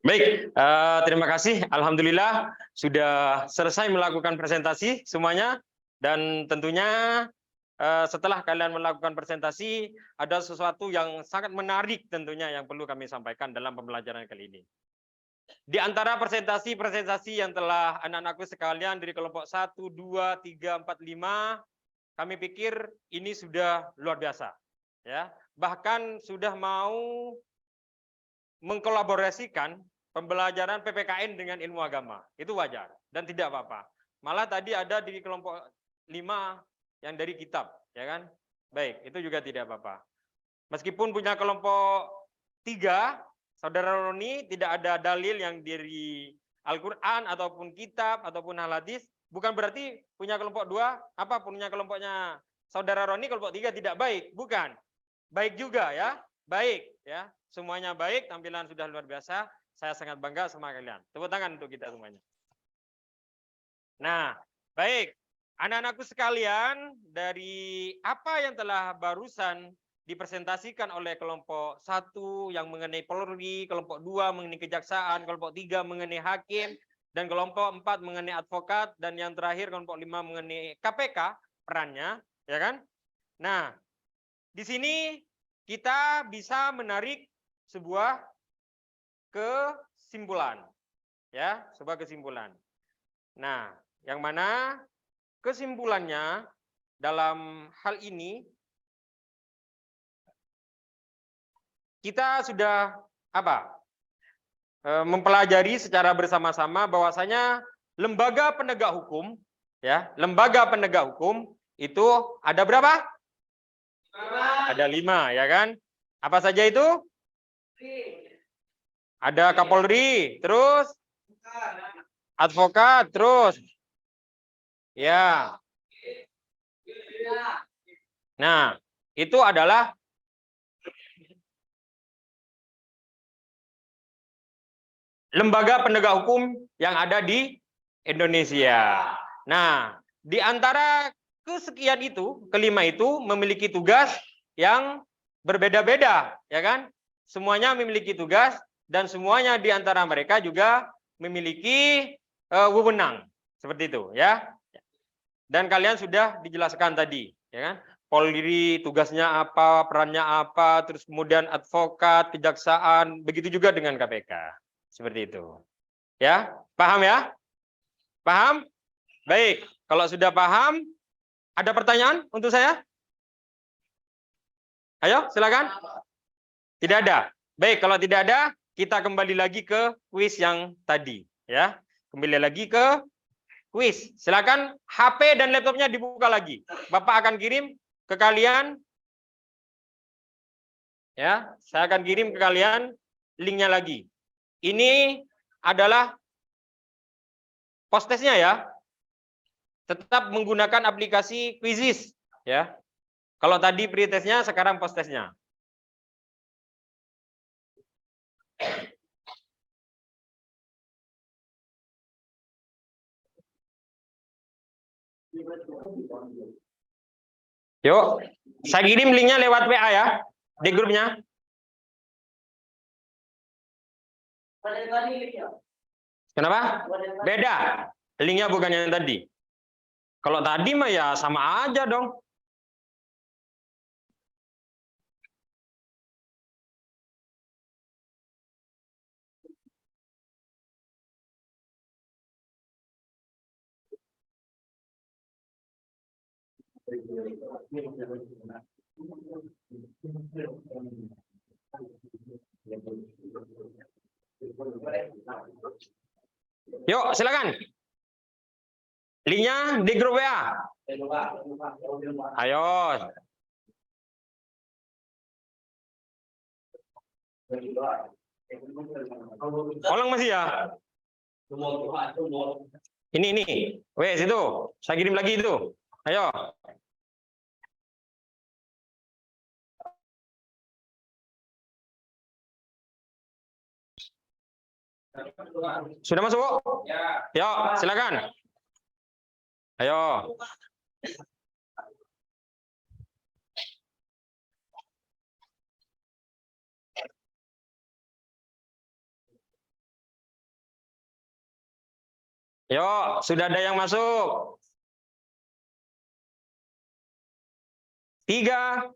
Baik, terima kasih. Alhamdulillah sudah selesai melakukan presentasi semuanya. Dan tentunya setelah kalian melakukan presentasi, ada sesuatu yang sangat menarik tentunya yang perlu kami sampaikan dalam pembelajaran kali ini. Di antara presentasi yang telah anak-anakku sekalian dari kelompok 1, 2, 3, 4, 5, kami pikir ini sudah luar biasa. Ya, bahkan sudah mau mengkolaborasikan pembelajaran PPKN dengan ilmu agama. Itu wajar dan tidak apa-apa. Malah tadi ada di kelompok 5 yang dari kitab, ya kan? Baik, itu juga tidak apa-apa. Meskipun punya kelompok 3, Saudara Roni tidak ada dalil yang dari Al-Qur'an ataupun kitab ataupun hadis, bukan berarti punya kelompok 2 apa punya kelompoknya Saudara Roni kelompok 3 tidak baik, bukan. Baik juga ya. Baik ya. Semuanya baik, tampilan sudah luar biasa. Saya sangat bangga sama kalian. Tepuk tangan untuk kita semuanya. Nah, baik. Anak-anakku sekalian, dari apa yang telah barusan dipresentasikan oleh kelompok 1 yang mengenai Polri, kelompok 2 mengenai kejaksaan, kelompok 3 mengenai hakim, dan kelompok 4 mengenai advokat, dan yang terakhir kelompok 5 mengenai KPK perannya, ya kan? Nah, di sini kita bisa menarik sebuah kesimpulan, ya, sebuah kesimpulan. Nah, yang mana kesimpulannya dalam hal ini kita sudah mempelajari secara bersama-sama bahwasanya lembaga penegak hukum, ya, lembaga penegak hukum itu ada berapa? Ada 5, ya kan? Apa saja itu? Ada Kapolri, terus advokat, terus ya. Nah, itu adalah lembaga penegak hukum yang ada di Indonesia. Nah, di antara kesekian itu, kelima itu memiliki tugas yang berbeda-beda, ya kan? Semuanya memiliki tugas dan semuanya di antara mereka juga memiliki wewenang, seperti itu, ya. Dan kalian sudah dijelaskan tadi, ya kan? Polri tugasnya apa, perannya apa, terus kemudian advokat, kejaksaan, begitu juga dengan KPK. Seperti itu. Ya, paham ya? Paham? Baik, kalau sudah paham, ada pertanyaan untuk saya? Ayo, silakan. Tidak ada. Baik, kalau tidak ada, kita kembali lagi ke kuis yang tadi, ya. Kembali lagi ke kuis. Silakan HP dan laptopnya dibuka lagi. Bapak akan kirim ke kalian. Ya, saya akan kirim ke kalian linknya lagi. Ini adalah post-testnya ya. Tetap menggunakan aplikasi Quizizz ya. Kalau tadi pre-testnya, sekarang post-testnya. Yuk, saya kirim linknya lewat WA ya di grupnya. Kenapa? Beda. Linknya bukan yang tadi. Kalau tadi mah ya sama aja dong. Yuk, silakan. Linknya di grup WA. Ayo. Ulang masih ya? Ini. Wes itu. Saya kirim lagi itu. Ayo. Sudah masuk? Ya. Yuk, silakan. Ayo. Yuk, sudah ada yang masuk. 3,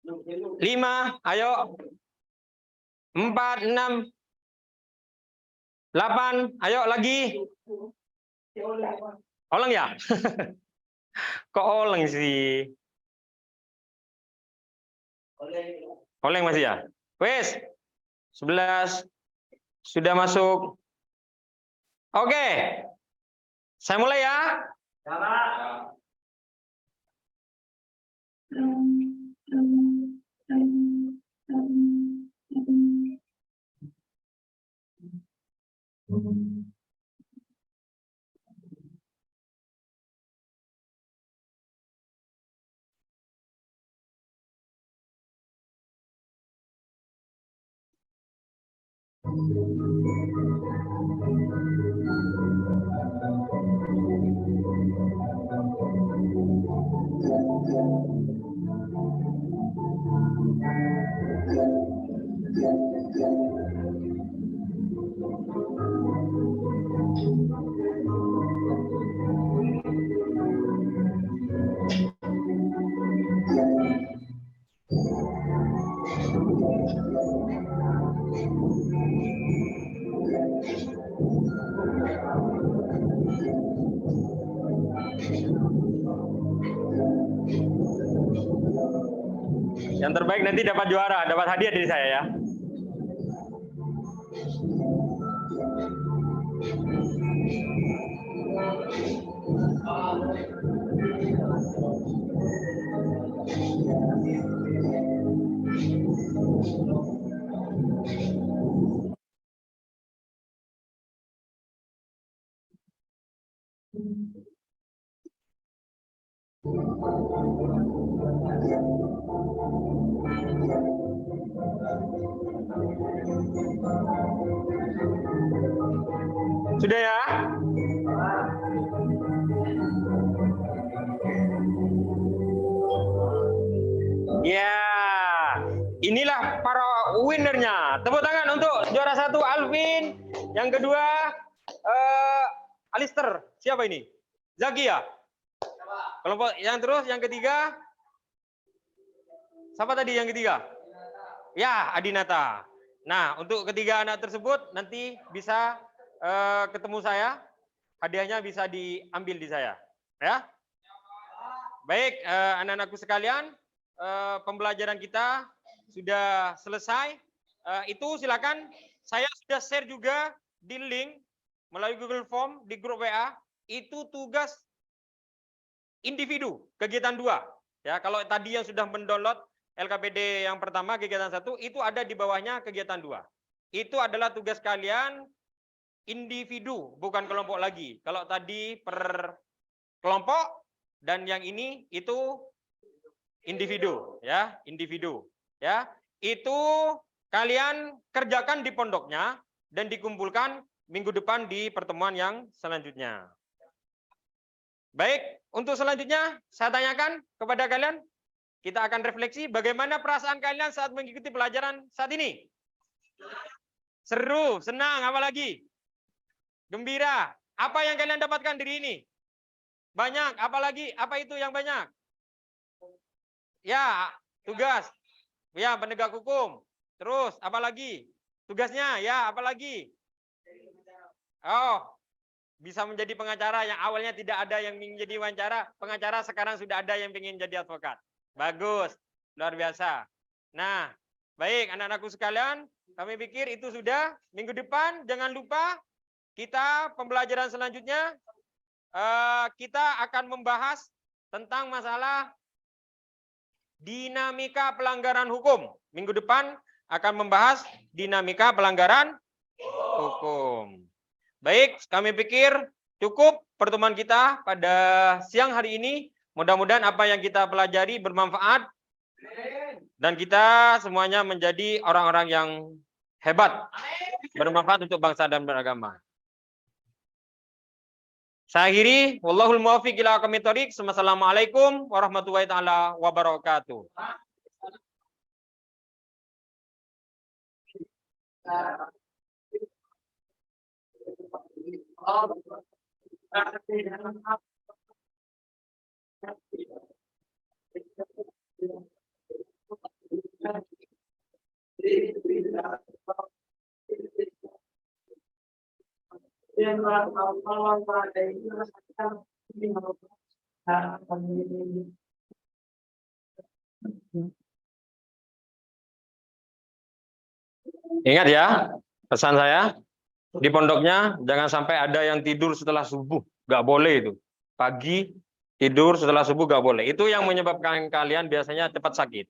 5, ayo. 4, 6, 8, ayo lagi. Oleng ya? Kok oleng sih? Oleng masih ya? Wes, 11 sudah masuk. Oke, saya mulai ya. Yang terbaik nanti dapat juara, dapat hadiah dari saya ya. Sudah ya? Ya, inilah para winnernya. Tepuk tangan untuk juara 1 Alvin, yang kedua Alister. Siapa ini? Zaki ya? Kelompok yang terus yang ketiga. Siapa tadi yang ketiga? Ya, Adinata. Nah, untuk ketiga anak tersebut nanti bisa ketemu saya, hadiahnya bisa diambil di saya, ya. Baik, anak-anakku sekalian, pembelajaran kita sudah selesai. Itu silakan, saya sudah share juga di link melalui Google Form di grup WA. Itu tugas individu kegiatan 2. Ya, kalau tadi yang sudah mendownload LKPD yang pertama kegiatan 1 itu ada di bawahnya kegiatan 2. Itu adalah tugas kalian individu, bukan kelompok lagi. Kalau tadi per kelompok dan yang ini itu individu, ya, individu, ya. Itu kalian kerjakan di pondoknya dan dikumpulkan minggu depan di pertemuan yang selanjutnya. Baik, untuk selanjutnya saya tanyakan kepada kalian, kita akan refleksi bagaimana perasaan kalian saat mengikuti pelajaran saat ini. Seru, senang, apa lagi? Gembira. Apa yang kalian dapatkan dari ini? Banyak, apalagi? Apa itu yang banyak? Ya, tugas. Ya, penegak hukum. Terus, apalagi? Tugasnya, ya, apalagi? Oh, bisa menjadi pengacara yang awalnya tidak ada yang ingin jadi pengacara, sekarang sudah ada yang ingin jadi advokat. Bagus, luar biasa. Nah, baik anak-anakku sekalian, kami pikir itu sudah. Minggu depan, jangan lupa kita pembelajaran selanjutnya kita akan membahas tentang masalah dinamika pelanggaran hukum. Minggu depan akan membahas dinamika pelanggaran hukum. Baik, kami pikir cukup pertemuan kita pada siang hari ini. Mudah-mudahan apa yang kita pelajari bermanfaat dan kita semuanya menjadi orang-orang yang hebat, bermanfaat untuk bangsa dan beragama. Saya akhiri, wallahul muwaffiq ila aqwamit thoriq. Wassalamualaikum warahmatullahi taala wabarakatuh. Ingat ya, pesan saya di pondoknya jangan sampai ada yang tidur setelah subuh, nggak boleh itu. Pagi tidur setelah subuh nggak boleh. Itu yang menyebabkan kalian biasanya cepat sakit.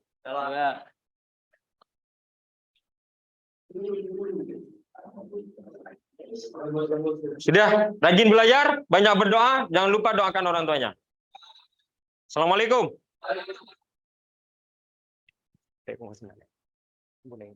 Sudah, rajin belajar, banyak berdoa, jangan lupa doakan orang tuanya. Assalamualaikum. Boleh,